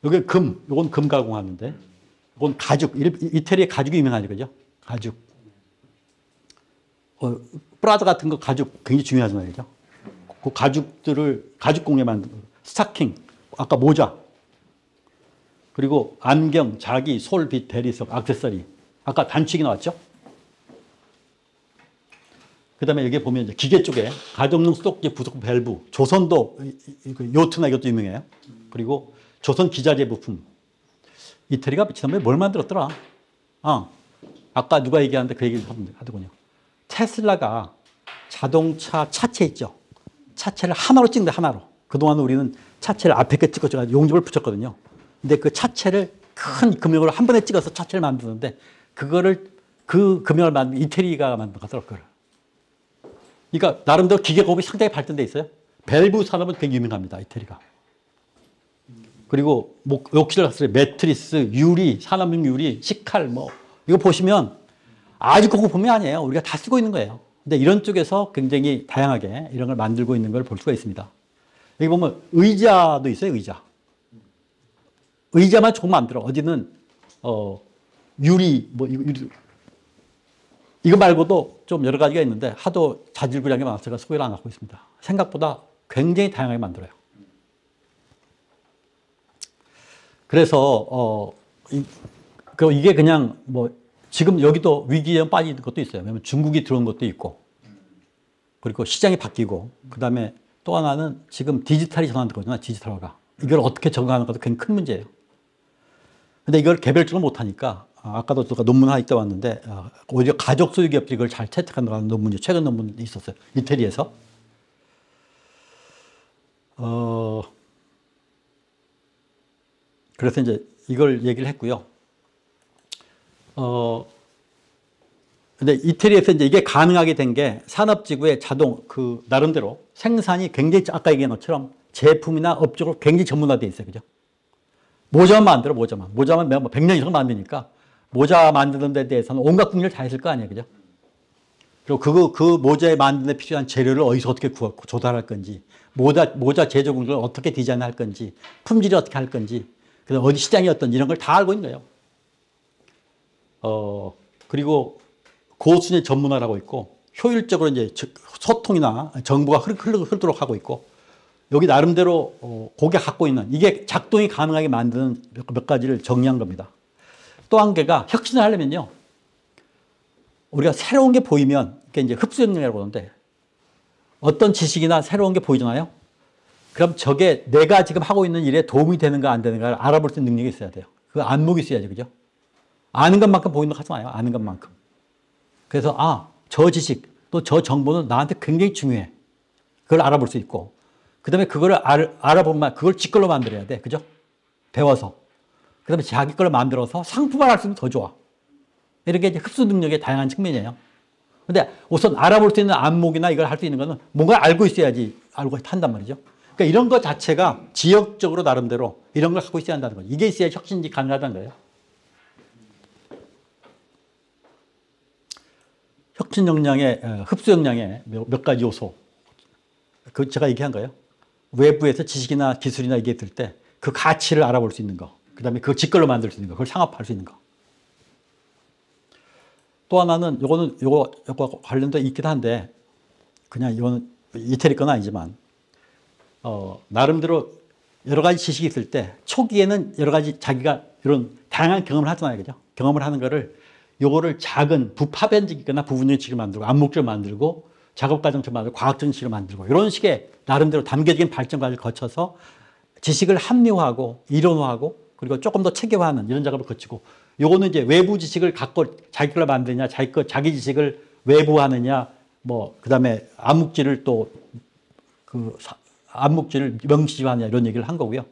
여기 요건 금 가공하는데, 요건 가죽. 이태리의 가죽이 유명하죠, 그죠? 가죽. 프라다 같은 거 가죽 굉장히 중요하잖아요, 그죠? 그 가죽들을 가죽 공예 만드는 스타킹, 아까 모자, 그리고 안경, 자기, 솔, 빛, 대리석, 액세서리. 아까 단축이 나왔죠? 그 다음에 여기 보면 이제 기계 쪽에 가정용 수도기 부속 밸브, 조선도 요트나 이것도 유명해요. 그리고 조선 기자재 부품. 이태리가 지난번에 뭘 만들었더라? 아까 누가 얘기하는데 그 얘기를 하더군요. 테슬라가 자동차 차체 있죠? 차체를 하나로 찍는데 하나로. 그동안 우리는 차체를 앞에 게 찍어서 용접을 붙였거든요. 근데 그 차체를 큰 금형으로 한 번에 찍어서 차체를 만드는데 그 금형을 만든 이태리가 만든 거더라고요. 그러니까 나름대로 기계공업이 상당히 발전돼 있어요. 밸브 산업은 굉장히 유명합니다. 이태리가. 그리고 욕실을 갔을 때 매트리스, 유리, 산업용 유리, 식칼 이거 보시면 아주 고급품이 아니에요. 우리가 다 쓰고 있는 거예요. 근데 이런 쪽에서 굉장히 다양하게 이런 걸 만들고 있는 걸 볼 수가 있습니다. 여기 보면 의자도 있어요. 의자만 조금 만들어. 어디는 유리 이거 말고도 좀 여러 가지가 있는데 하도 자질구레하게 많아서 제가 소개를 안 하고 있습니다. 생각보다 굉장히 다양하게 만들어요. 그래서 이게 그냥 지금 여기도 위기에 빠진 것도 있어요. 왜냐하면 중국이 들어온 것도 있고, 그리고 시장이 바뀌고, 그 다음에 또 하나는 지금 디지털이 전환되거든요. 디지털화가. 이걸 어떻게 적응하는 것도 굉장히 큰 문제예요. 근데 이걸 개별적으로 못하니까, 아까도 제가 논문 하나 있다 왔는데, 오히려 가족 소유 기업들이 이걸 잘 채택한다는 논문이, 최근 논문이 있었어요. 이태리에서. 그래서 이제 이걸 얘기를 했고요. 근데 이태리에서 이제 이게 가능하게 된 게 산업지구의 나름대로 생산이 굉장히 아까 얘기한 것처럼 제품이나 업적으로 굉장히 전문화되어 있어요. 그죠? 모자만 만들어, 모자만 100년 이상 만드니까 모자 만드는 데 대해서는 온갖 국리를 다 했을 거 아니에요. 그죠? 그리고 그 모자에 만드는 데 필요한 재료를 어디서 어떻게 조달할 건지, 모자 제조 공정을 어떻게 디자인할 건지, 품질이 어떻게 할 건지, 그다음 어디 시장이 어떤지 이런 걸 다 알고 있는 거예요. 그리고 고수의 전문화라고 있고, 효율적으로 이제 소통이나 정보가 흐르도록 하고 있고, 여기 나름대로 그게 갖고 있는 이게 작동이 가능하게 만드는 몇 가지를 정리한 겁니다. 또 한 개가 혁신을 하려면요. 우리가 새로운 게 보이면 그게 이제 흡수 능력이라고 하는데 어떤 지식이나 새로운 게 보이잖아요. 그럼 저게 내가 지금 하고 있는 일에 도움이 되는가 안 되는가를 알아볼 수 있는 능력이 있어야 돼요. 그 안목이 있어야죠. 그죠? 아는 것만큼 보이는 거 하잖아요. 아는 것만큼. 그래서 저 지식 또 저 정보는 나한테 굉장히 중요해. 그걸 알아볼 수 있고 그 다음에 그걸 알아보면 그걸 지 걸로 만들어야 돼. 그죠? 배워서. 그 다음에 자기 걸로 만들어서 상품화할 수 있으면 더 좋아. 이렇게 이제 흡수 능력의 다양한 측면이에요. 근데 우선 알아볼 수 있는 안목이나 이걸 할 수 있는 거는 뭔가 알고 있어야지 알고 한단 말이죠. 그러니까 이런 것 자체가 지역적으로 나름대로 이런 걸 갖고 있어야 한다는 거죠. 이게 있어야 혁신이 가능하다는 거예요. 혁신 역량의 흡수 역량의 몇 가지 요소. 그 제가 얘기한 거예요. 외부에서 지식이나 기술이나 이게 있을 때 그 가치를 알아볼 수 있는 거. 그 다음에 그걸 직걸로 만들 수 있는 거. 그걸 상업화할 수 있는 거. 또 하나는 요거 관련돼 있긴 한데 그냥 이거는 이태리 건 아니지만 나름대로 여러 가지 지식이 있을 때 초기에는 여러 가지 자기가 이런 다양한 경험을 하잖아요. 그죠? 경험을 하는 거를 요거를 작은 부파변적이거나 부분적인 지식을 만들고 암묵적으로 만들고 작업 과정처럼 만들고 과학적인 지식을 만들고 이런 식의 나름대로 단계적인 발전 과정을 거쳐서 지식을 합리화하고 이론화하고 그리고 조금 더 체계화하는 이런 작업을 거치고 요거는 이제 외부 지식을 갖고 자기 걸로 만드냐 자기 지식을 외부하느냐 그다음에 암묵지를 또 암묵지를 명시화하냐 이런 얘기를 한 거고요.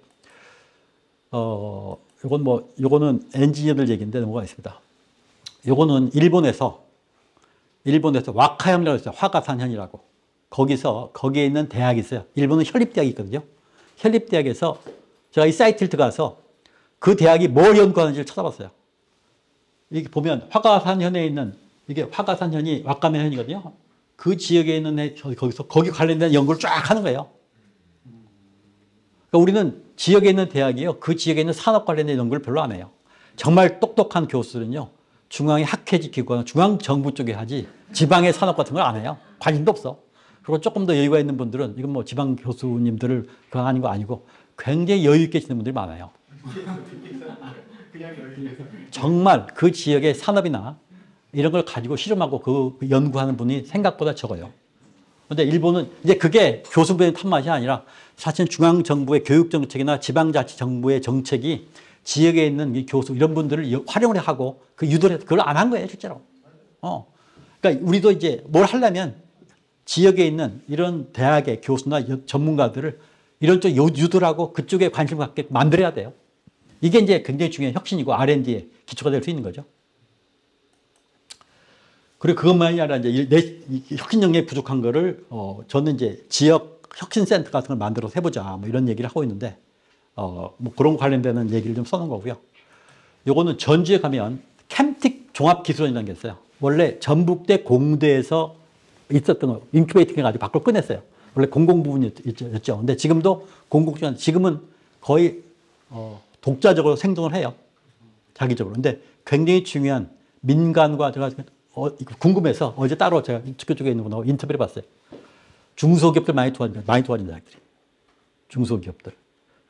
요거는 엔지니어들 얘기인데 넘어가 있습니다. 요거는 일본에서 와카현이라고 있어요. 화가산현이라고. 거기에 있는 대학이 있어요. 일본은 현립대학이 있거든요. 현립대학에서 제가 이 사이트를 들어가서 그 대학이 뭘 연구하는지를 찾아봤어요. 이게 보면 화가산현에 있는 이게 화가산현이 왁가면현이거든요. 그 지역에 있는 거기 관련된 연구를 쫙 하는 거예요. 그러니까 우리는 지역에 있는 대학이요. 그 지역에 있는 산업 관련된 연구를 별로 안 해요. 정말 똑똑한 교수들은요. 중앙의 학회지 기관, 중앙정부 쪽에 하지 지방의 산업 같은 걸 안 해요. 관심도 없어. 그리고 조금 더 여유가 있는 분들은 이건 지방 교수님들을 그거 하는 거 아니고 굉장히 여유 있게 지내는 분들이 많아요. 그냥 여기 정말 그 지역의 산업이나 이런 걸 가지고 실험하고 그 연구하는 분이 생각보다 적어요. 그런데 일본은 이제 그게 교수분의 탓맛이 아니라 사실 중앙정부의 교육정책이나 지방자치정부의 정책이 지역에 있는 이 교수 이런 분들을 활용을 하고 그 유도를 해서 그걸 안 한 거예요, 실제로. 그러니까 우리도 이제 뭘 하려면 지역에 있는 이런 대학의 교수나 전문가들을 이런 쪽 유도를 하고 그쪽에 관심을 갖게 만들어야 돼요. 이게 이제 굉장히 중요한 혁신이고 R&D의 기초가 될 수 있는 거죠. 그리고 그것만이 아니라 이제 내 혁신 역량이 부족한 거를 저는 이제 지역 혁신센터 같은 걸 만들어서 해보자 이런 얘기를 하고 있는데 그런 관련되는 얘기를 좀 써놓은 거고요. 요거는 전주에 가면 캠틱 종합기술원이라는 게 있어요. 원래 전북대 공대에서 있었던 거 인큐베이팅 해가지고 밖으로 꺼냈어요. 원래 공공 부분이었죠. 근데 지금도 공공기관 지금은 거의 독자적으로 생존을 해요. 자기적으로. 근데 굉장히 중요한 민간과 제가 궁금해서 어제 따로 제가 그쪽에 있는 분하고 인터뷰를 해봤어요. 중소기업들 많이 도와준다. 자기들이. 중소기업들.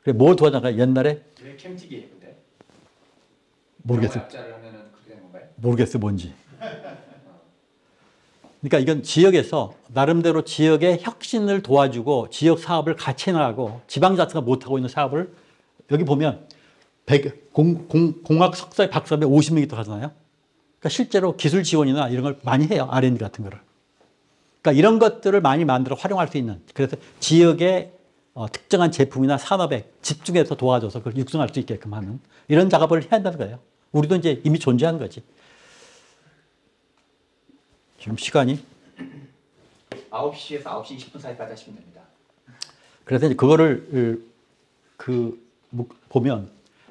그래 뭘 도와주나 옛날에 왜 캠틱이에요, 근데? 모르겠어요. 약자를 하면은 그렇게 되는 건가요? 모르겠어요, 뭔지. 그러니까 이건 지역에서 나름대로 지역의 혁신을 도와주고 지역 사업을 같이 해나가고 지방자치가 못하고 있는 사업을 여기 보면 공학 석사에 박사에 50명이 들어가잖아요. 그러니까 실제로 기술 지원이나 이런 걸 많이 해요. R&D 같은 거를. 그러니까 이런 것들을 많이 만들어 활용할 수 있는 그래서 지역의 특정한 제품이나 산업에 집중해서 도와줘서 그걸 육성할 수 있게끔 하는 이런 작업을 해야 한다는 거예요. 우리도 이제 이미 존재하는 거지. 지금 시간이 9시에서 9시 20분 사이까지 하시면 됩니다. 그래서 이제 그거를 보면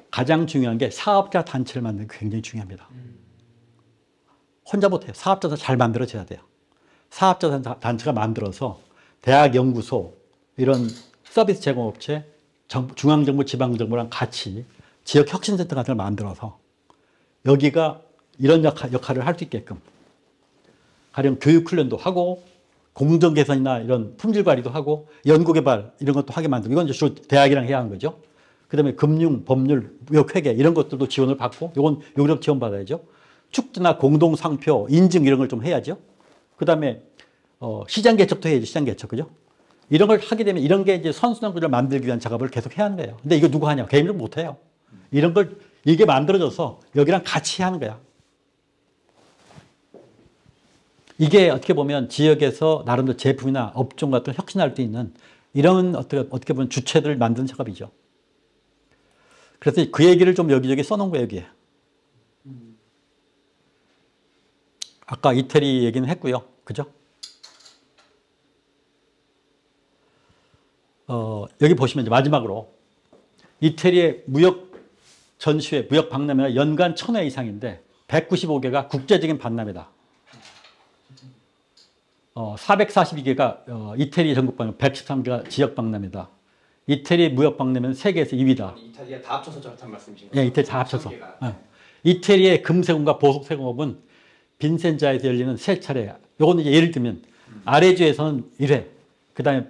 가장 중요한 게 사업자 단체를 만드는 게 굉장히 중요합니다. 혼자 못해요. 사업자도 잘 만들어져야 돼요. 사업자 단체가 만들어서 대학 연구소 이런 서비스 제공업체 중앙정부 지방정부랑 같이 지역 혁신센터 같은 걸 만들어서 여기가 이런 역할을 할 수 있게끔 가령 교육 훈련도 하고 공정 개선이나 이런 품질 관리도 하고 연구 개발 이런 것도 하게 만들고 이건 주로 대학이랑 해야 하는 거죠. 그다음에 금융, 법률, 무역 회계 이런 것들도 지원을 받고 요건 요금 지원 받아야죠. 축제나 공동 상표 인증 이런 걸 좀 해야죠. 그다음에 시장 개척도 해야죠. 시장 개척 그죠? 이런 걸 하게 되면 이런 게 이제 선순환구조를 만들기 위한 작업을 계속 해야 하는 거예요. 근데 이거 누구 하냐? 개인으로 못 해요. 이런 걸 이게 만들어져서 여기랑 같이 하는 거야. 이게 어떻게 보면 지역에서 나름대로 제품이나 업종 같은 혁신할 수 있는 이런 어떻게 보면 주체들을 만드는 작업이죠. 그래서 그 얘기를 좀 여기저기 써놓은 거예요, 여기에. 아까 이태리 얘기는 했고요. 그죠? 여기 보시면 이제 마지막으로 이태리의 무역 전시회, 무역 박람회가 연간 1000회 이상인데 195개가 국제적인 박람회다. 442개가 이태리 전국 박람회, 113개가 지역 박람회다. 이태리 무역 박람회는 세계에서 2위다. 이탈리아 다 합쳐서 저렇단 말씀이신 거죠? 예, 이태리 다 합쳐서. 1000개가. 예. 이태리의 금세공과 보석세공업은 빈센자에서 열리는 세 차례. 요거는 이제 예를 들면 아레주에서는 1회, 그 다음에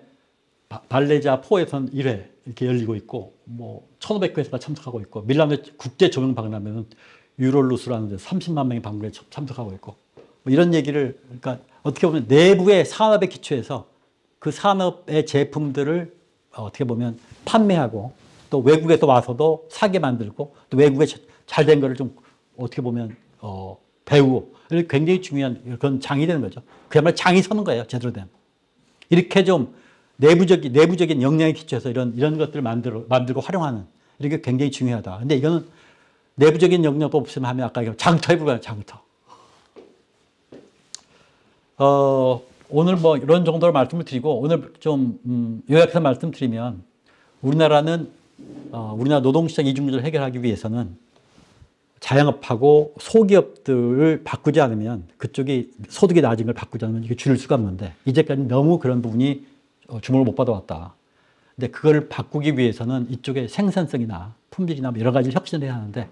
발레자 포에서는 1회 이렇게 열리고 있고, 뭐 1,500개가 참석하고 있고, 밀라노 국제 조명 박람회는 유롤루스라는 데 30만 명이 방문에 참석하고 있고, 뭐 이런 얘기를 그러니까 어떻게 보면 내부의 산업에 기초해서 그 산업의 제품들을 어떻게 보면 판매하고 또 외국에 또 와서도 사게 만들고 또 외국에 잘 된 거를 좀 어떻게 보면 배우고 굉장히 중요한 그런 장이 되는 거죠. 그야말로 장이 서는 거예요. 제대로 된. 이렇게 좀 내부적인 역량에 기초해서 이런 것들을 만들고 활용하는 이게 굉장히 중요하다. 근데 이거는 내부적인 역량도 없으면 하면 아까 장터에 불과해요. 장터. 오늘 뭐 이런 정도로 말씀을 드리고 오늘 좀 요약해서 말씀드리면 우리나라 노동시장 이중구조를 해결하기 위해서는 자영업하고 소기업들을 바꾸지 않으면 그쪽이 소득이 낮은 걸 바꾸지 않으면 이게 줄일 수가 없는데 이제까지 너무 그런 부분이 주목을 못 받아왔다. 근데 그걸 바꾸기 위해서는 이쪽에 생산성이나 품질이나 여러 가지 혁신을 해야 하는데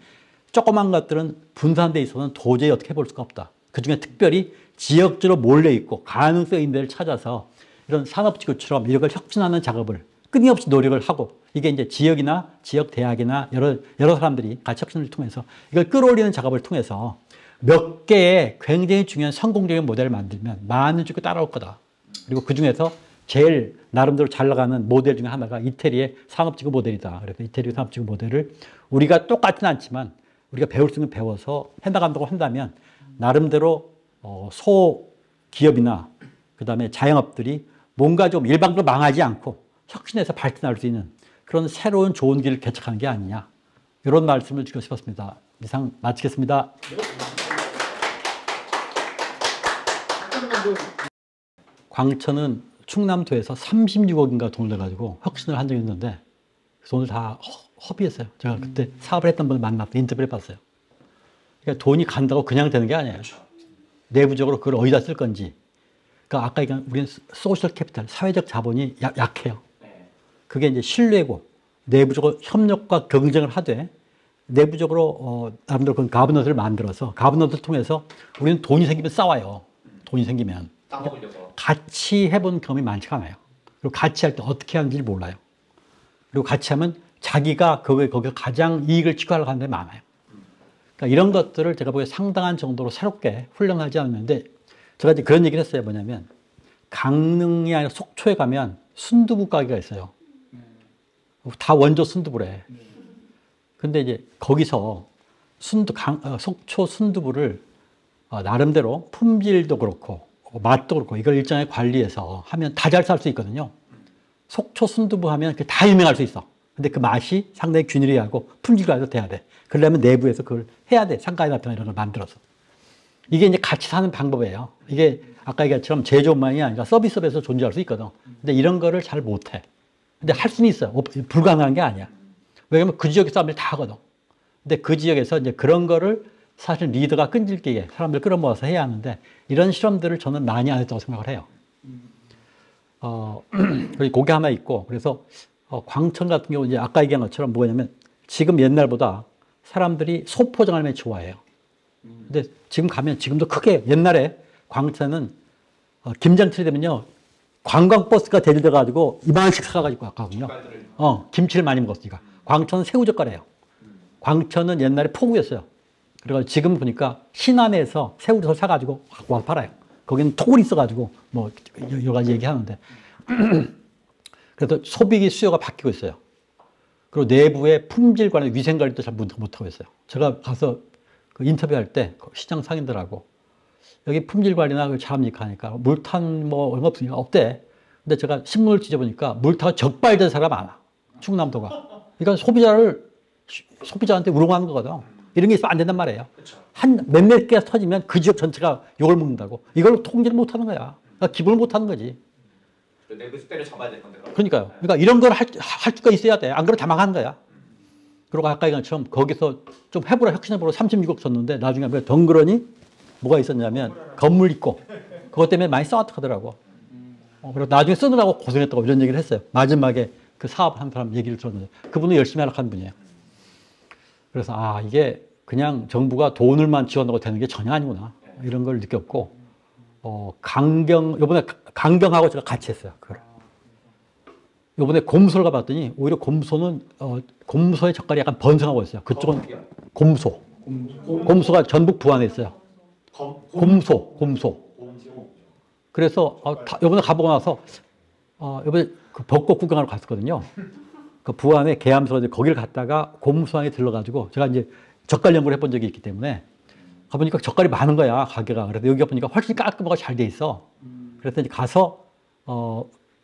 조그만 것들은 분산돼 있어서는 도저히 어떻게 볼 수가 없다. 그중에 특별히 지역적으로 몰려 있고 가능성 있는 데를 찾아서 이런 산업지구처럼 이런 걸 혁신하는 작업을 끊임없이 노력을 하고 이게 이제 지역이나 지역 대학이나 여러 사람들이 같이 혁신을 통해서 이걸 끌어올리는 작업을 통해서 몇 개의 굉장히 중요한 성공적인 모델을 만들면 많은 쪽이 따라올 거다. 그리고 그 중에서 제일 나름대로 잘 나가는 모델 중에 하나가 이태리의 산업지구 모델이다. 그래서 이태리 산업지구 모델을 우리가 똑같진 않지만 우리가 배울 수 있는 배워서 해나간다고 한다면 나름대로 소기업이나 그다음에 자영업들이 뭔가 좀 일방적으로 망하지 않고 혁신해서 발전할 수 있는 그런 새로운 좋은 길을 개척하는 게 아니냐. 이런 말씀을 드리고 싶었습니다. 이상 마치겠습니다. 광천은 충남도에서 36억인가 돈을 내가지고 혁신을 한 적이 있는데 그 돈을 다 허비했어요. 제가 그때 사업을 했던 분을 만나서 인터뷰를 해봤어요. 그러니까 돈이 간다고 그냥 되는 게 아니에요. 내부적으로 그걸 어디다 쓸 건지. 그러니까 아까 얘기한 우리는 소셜 캐피탈, 사회적 자본이 약해요. 그게 이제 신뢰고 내부적으로 협력과 경쟁을 하되 내부적으로 나름대로 그런 가버넌스를 만들어서 가버넌스를 통해서 우리는 돈이 생기면 싸워요. 돈이 생기면. 따먹으려고. 같이 해본 경험이 많지가 않아요. 그리고 같이 할 때 어떻게 하는지 몰라요. 그리고 같이 하면 자기가 거기서 가장 이익을 취하려고 하는 데 많아요. 그러니까 이런 것들을 제가 보기에 상당한 정도로 새롭게 훈련하지 않는데 제가 이제 그런 얘기를 했어요. 뭐냐면 강릉이 아니라 속초에 가면 순두부 가게가 있어요. 다 원조 순두부래. 근데 이제 거기서 속초 순두부를 나름대로 품질도 그렇고 맛도 그렇고 이걸 일정하게 관리해서 하면 다 잘 살 수 있거든요. 속초 순두부 하면 다 유명할 수 있어. 근데 그 맛이 상당히 균일해야 하고 품질과도 돼야 돼. 그러려면 내부에서 그걸 해야 돼. 상가에 나타나 이런 걸 만들어서. 이게 이제 같이 사는 방법이에요. 이게 아까 얘기했처럼 제조업만이 아니라 서비스업에서 존재할 수 있거든. 근데 이런 거를 잘 못해. 근데 할 수는 있어요. 불가능한 게 아니야. 왜냐면 그 지역에 사람들이 다 하거든. 근데 그 지역에서 이제 그런 거를 사실 리더가 끈질기게 사람들 끌어모아서 해야 하는데 이런 실험들을 저는 많이 안 했다고 생각을 해요. 그리고 그게 하나 있고 그래서 광천 같은 경우 이제 아까 얘기한 것처럼 뭐냐면 지금 옛날보다 사람들이 소포장을 많이 좋아해요. 근데 지금 가면 지금도 크게 옛날에 광천은 김장철이 되면요. 관광버스가 대절돼가지고 이만원씩 사가지고 갔거든요. 젓갈들을 김치를 많이 먹었으니까. 광천은 새우젓갈이에요. 광천은 옛날에 포구였어요. 그래서 지금 보니까 신안에서 새우젓을 사가지고 갖고 와서 팔아요. 거기는 토굴이 있어가지고 뭐 여러 가지 얘기하는데. 그래서 소비기 수요가 바뀌고 있어요. 그리고 내부의 품질 관련 위생 관리도 잘 못하고 있어요. 제가 가서 그 인터뷰할 때 시장 상인들하고 여기 품질 관리나 그 잘합니까 하니까 물탄 뭐 얼마 없으니까 없대. 근데 제가 신문을 뒤져보니까 물타가 적발된 사람 많아. 충남도가. 그러니까 소비자한테 우롱하는 거거든. 이런 게 있으면 안 된단 말이에요. 그렇죠. 한 몇몇 개가 터지면 그 지역 전체가 욕을 먹는다고. 이걸 통제를 못 하는 거야. 그러니까 기본을 못 하는 거지. 내부 숫대를 잡아야 될 건데. 그러니까요. 그러니까 이런 걸 할 수가 있어야 돼. 안 그러면 다 망하는 거야. 그리고 아까 얘기한 것처럼 거기서 좀 해보라, 혁신해보라 36억 줬는데 나중에 덩그러니 뭐가 있었냐면 건물 있고 그것 때문에 많이 싸웠다 하더라고. 그리고 나중에 쓰느라고 고생했다고 이런 얘기를 했어요. 마지막에 그 사업한 사람 얘기를 들었는데 그분은 열심히 하는 분이에요. 그래서 이게 그냥 정부가 돈을만 지원하고 되는 게 전혀 아니구나. 이런 걸 느꼈고 요번에 강경하고 제가 같이 했어요. 그걸. 요번에 곰소를 가봤더니 오히려 곰소는 곰소의 젓갈이 약간 번성하고 있어요. 그쪽은 곰소. 곰소가 전북 부안에 있어요. 곰소. 그래서 요번에 가보고 나서 요번에 그 벚꽃 구경하러 갔었거든요. 그 부안에 계암소인데 거기를 갔다가 곰소항에 들러가지고 제가 이제 젓갈 연구를 해본 적이 있기 때문에 가보니까 젓갈이 많은 거야, 가게가. 그래서 여기 가보니까 훨씬 깔끔하고 잘 돼 있어. 그래서 이제 가서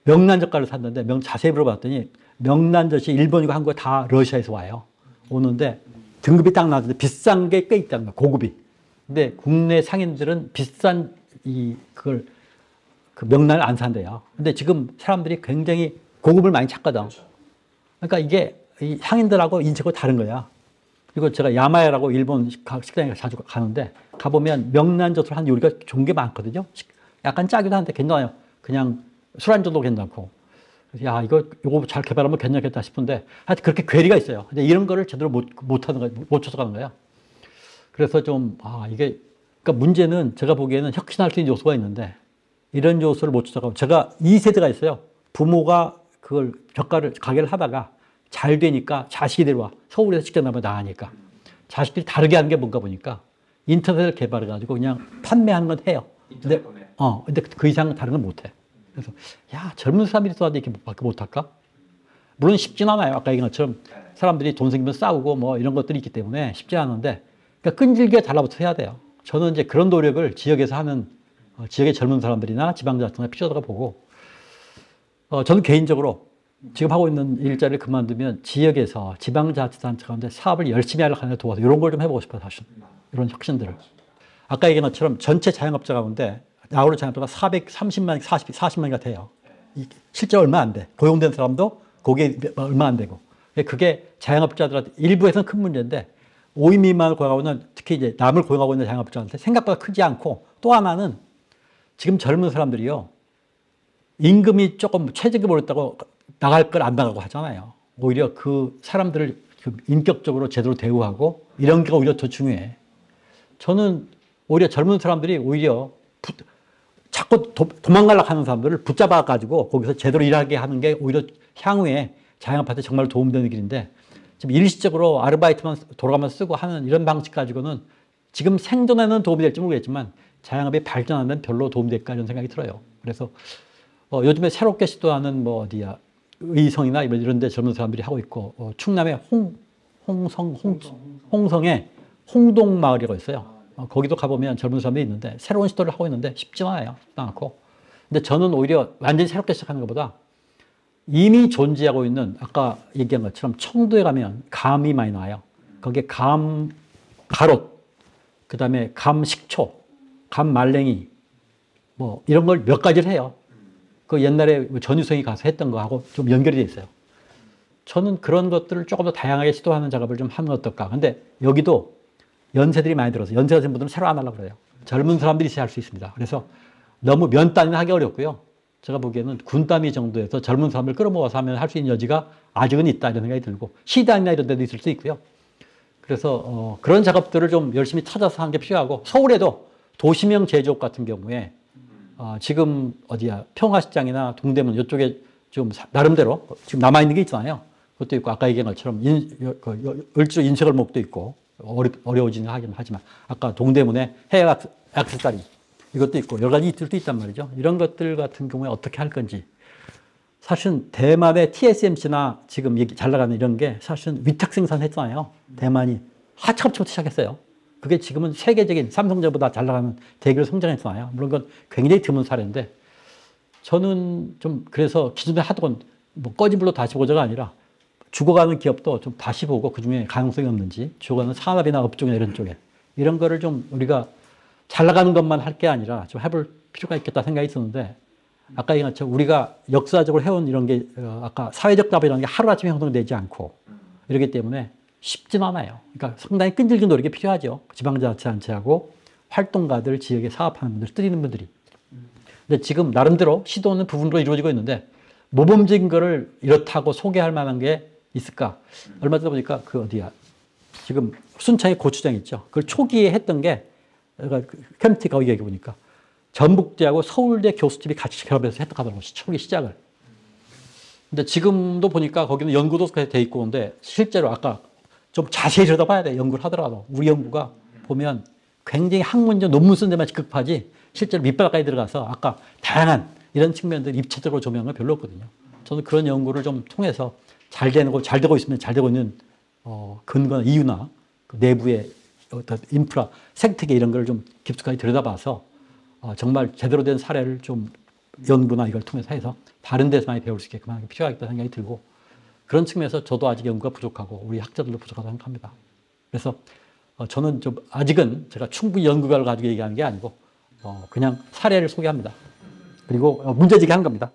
명란 젓갈을 샀는데 자세히 물어봤더니 명란젓이 일본이고 한국이 다 러시아에서 와요. 오는데 등급이 딱 나왔는데 비싼 게 꽤 있다는 거야, 고급이. 근데 국내 상인들은 비싼 그 명란을 안 산대요. 근데 지금 사람들이 굉장히 고급을 많이 찾거든. 그러니까 이게 이 상인들하고 인체가 다른 거야. 그리고 제가 야마야라고 일본 식당에 자주 가는데 가보면 명란젓으로 한 요리가 좋은 게 많거든요. 약간 짜기도 한데 괜찮아요. 그냥 술안주도 괜찮고. 야, 이거 잘 개발하면 괜찮겠다 싶은데 하여튼 그렇게 괴리가 있어요. 근데 이런 거를 제대로 못하는 거야. 못 쫓아가는 거야. 그래서 좀, 이게, 그러니까 문제는 제가 보기에는 혁신할 수 있는 요소가 있는데 이런 요소를 못 쫓아가고 제가 2세대가 있어요. 부모가 그걸 가게를 하다가 잘 되니까 자식이 데려와. 서울에서 직접 나면 나가니까. 자식들이 다르게 하는 게 뭔가 보니까 인터넷을 개발해가지고 그냥 판매하는 건 해요. 근데 그 이상 다른 건 못 해. 그래서, 야, 젊은 사람들이 써도 이렇게 밖에 못 할까? 물론 쉽진 않아요. 아까 얘기한 것처럼 사람들이 돈 생기면 싸우고 뭐 이런 것들이 있기 때문에 쉽지 않은데 그러니까 끈질기게 달라붙어 해야 돼요. 저는 이제 그런 노력을 지역에서 하는 지역의 젊은 사람들이나 지방자치나 필요하다고 보고 저는 개인적으로 지금 하고 있는 일자리를 그만두면 지역에서 지방자치단체 가운데 사업을 열심히 하려고 하는 데 도와서 이런 걸 좀 해보고 싶어요, 사실. 이런 혁신들을. 아까 얘기한 것처럼 전체 자영업자 가운데 야구로 자영업자가 430만, 40만이가 돼요. 실제 얼마 안 돼. 고용된 사람도 그게 얼마 안 되고. 그게 자영업자들한테 일부에서는 큰 문제인데 5인 미만을 고용하고 있는 특히 이제 남을 고용하고 있는 자영업자한테 생각보다 크지 않고 또 하나는 지금 젊은 사람들이요. 임금이 조금 최저임금 올렸다고 나갈 걸 안 나가고 하잖아요. 오히려 그 사람들을 인격적으로 제대로 대우하고 이런 게 오히려 더 중요해. 저는 오히려 젊은 사람들이 오히려 자꾸 도망가려고 하는 사람들을 붙잡아가지고 거기서 제대로 일하게 하는 게 오히려 향후에 자영업한테 정말 도움되는 길인데 지금 일시적으로 아르바이트만 돌아가면서 쓰고 하는 이런 방식 가지고는 지금 생존에는 도움이 될지 모르겠지만 자영업이 발전하는 데는 별로 도움이 될까 이런 생각이 들어요. 그래서 요즘에 새롭게 시도하는 뭐 어디야 의성이나 이런 데 젊은 사람들이 하고 있고 충남의 홍성에 홍동마을이라고 있어요. 거기도 가보면 젊은 사람들이 있는데 새로운 시도를 하고 있는데 쉽지는 않아요. 쉽지 않고. 근데 저는 오히려 완전히 새롭게 시작하는 것보다 이미 존재하고 있는 아까 얘기한 것처럼 청도에 가면 감이 많이 나와요. 거기에 가롯, 그 다음에 감식초, 감말랭이 뭐 이런 걸 몇 가지를 해요. 그 옛날에 전유성이 가서 했던 거하고 좀 연결이 돼 있어요. 저는 그런 것들을 조금 더 다양하게 시도하는 작업을 좀 하면 어떨까. 근데 여기도 연세들이 많이 들어서 연세가 된 분들은 새로 안 하려고 그래요. 젊은 사람들이 있어야 할 수 있습니다. 그래서 너무 면 단위는 하기 어렵고요. 제가 보기에는 군 단위 정도에서 젊은 사람을 끌어모아서 하면 할 수 있는 여지가 아직은 있다 이런 생각이 들고 시단이나 이런 데도 있을 수 있고요. 그래서 그런 작업들을 좀 열심히 찾아서 하는 게 필요하고 서울에도 도시명 제조업 같은 경우에 지금 어디야 평화시장이나 동대문 이쪽에 좀 나름대로 지금 남아 있는 게 있잖아요. 그것도 있고 아까 얘기한 것처럼 을지로 인쇄걸목도 있고 어려워지긴 하긴 하지만 아까 동대문에 해외 액세서리 이것도 있고 여러 가지 있을 수 있단 말이죠. 이런 것들 같은 경우에 어떻게 할 건지 사실은 대만의 TSMC나 지금 잘 나가는 이런 게 사실은 위탁 생산했잖아요. 대만이 하차업체부터 시작했어요. 그게 지금은 세계적인 삼성전보다 잘 나가는 대기로 성장했잖아요. 물론 그건 굉장히 드문 사례인데 저는 좀 그래서 기존에 하던 뭐 꺼진 불로 다시 보자가 아니라 죽어가는 기업도 좀 다시 보고 그중에 가능성이 없는지 죽어가는 산업이나 업종이나 이런 쪽에 이런 거를 좀 우리가 잘 나가는 것만 할 게 아니라 좀 해볼 필요가 있겠다 생각이 있었는데 아까 얘기한 것처럼 우리가 역사적으로 해온 이런 게 아까 사회적 답이라는 게 하루아침에 형성되지 않고 이러기 때문에 쉽진 않아요. 그러니까 상당히 끈질긴 노력이 필요하죠. 지방자치단체하고 활동가들, 지역에 사업하는 분들, 뜨리는 분들이. 근데 지금 나름대로 시도는 부분으로 이루어지고 있는데 모범적인 거를 이렇다고 소개할 만한 게 있을까? 얼마 전에 보니까 그 어디야? 지금 순창에 고추장 있죠. 그걸 초기에 했던 게 캠티 거기 얘기 보니까 전북대하고 서울대 교수팀이 같이 결합해서 했다고 초기 시작을. 근데 지금도 보니까 거기는 연구도 돼 있고 근데 실제로 아까 좀 자세히 들여다봐야 돼. 연구를 하더라도 우리 연구가 보면 굉장히 학문적 논문 쓴 데만 급하지 실제로 밑바닥까지 들어가서 아까 다양한 이런 측면들 입체적으로 조명은 별로 없거든요. 저는 그런 연구를 좀 통해서 잘 되고 있으면 잘 되고 있는 근거나 이유나 그 내부의 어떤 인프라, 생태계 이런 걸 좀 깊숙하게 들여다봐서 정말 제대로 된 사례를 좀 연구나 이걸 통해서 해서 다른 데서 많이 배울 수 있게끔 하는 게 필요하겠다는 생각이 들고 그런 측면에서 저도 아직 연구가 부족하고 우리 학자들도 부족하다고 생각합니다. 그래서 저는 좀 아직은 제가 충분히 연구 결과를 가지고 얘기하는 게 아니고 그냥 사례를 소개합니다. 그리고 문제제기한 겁니다.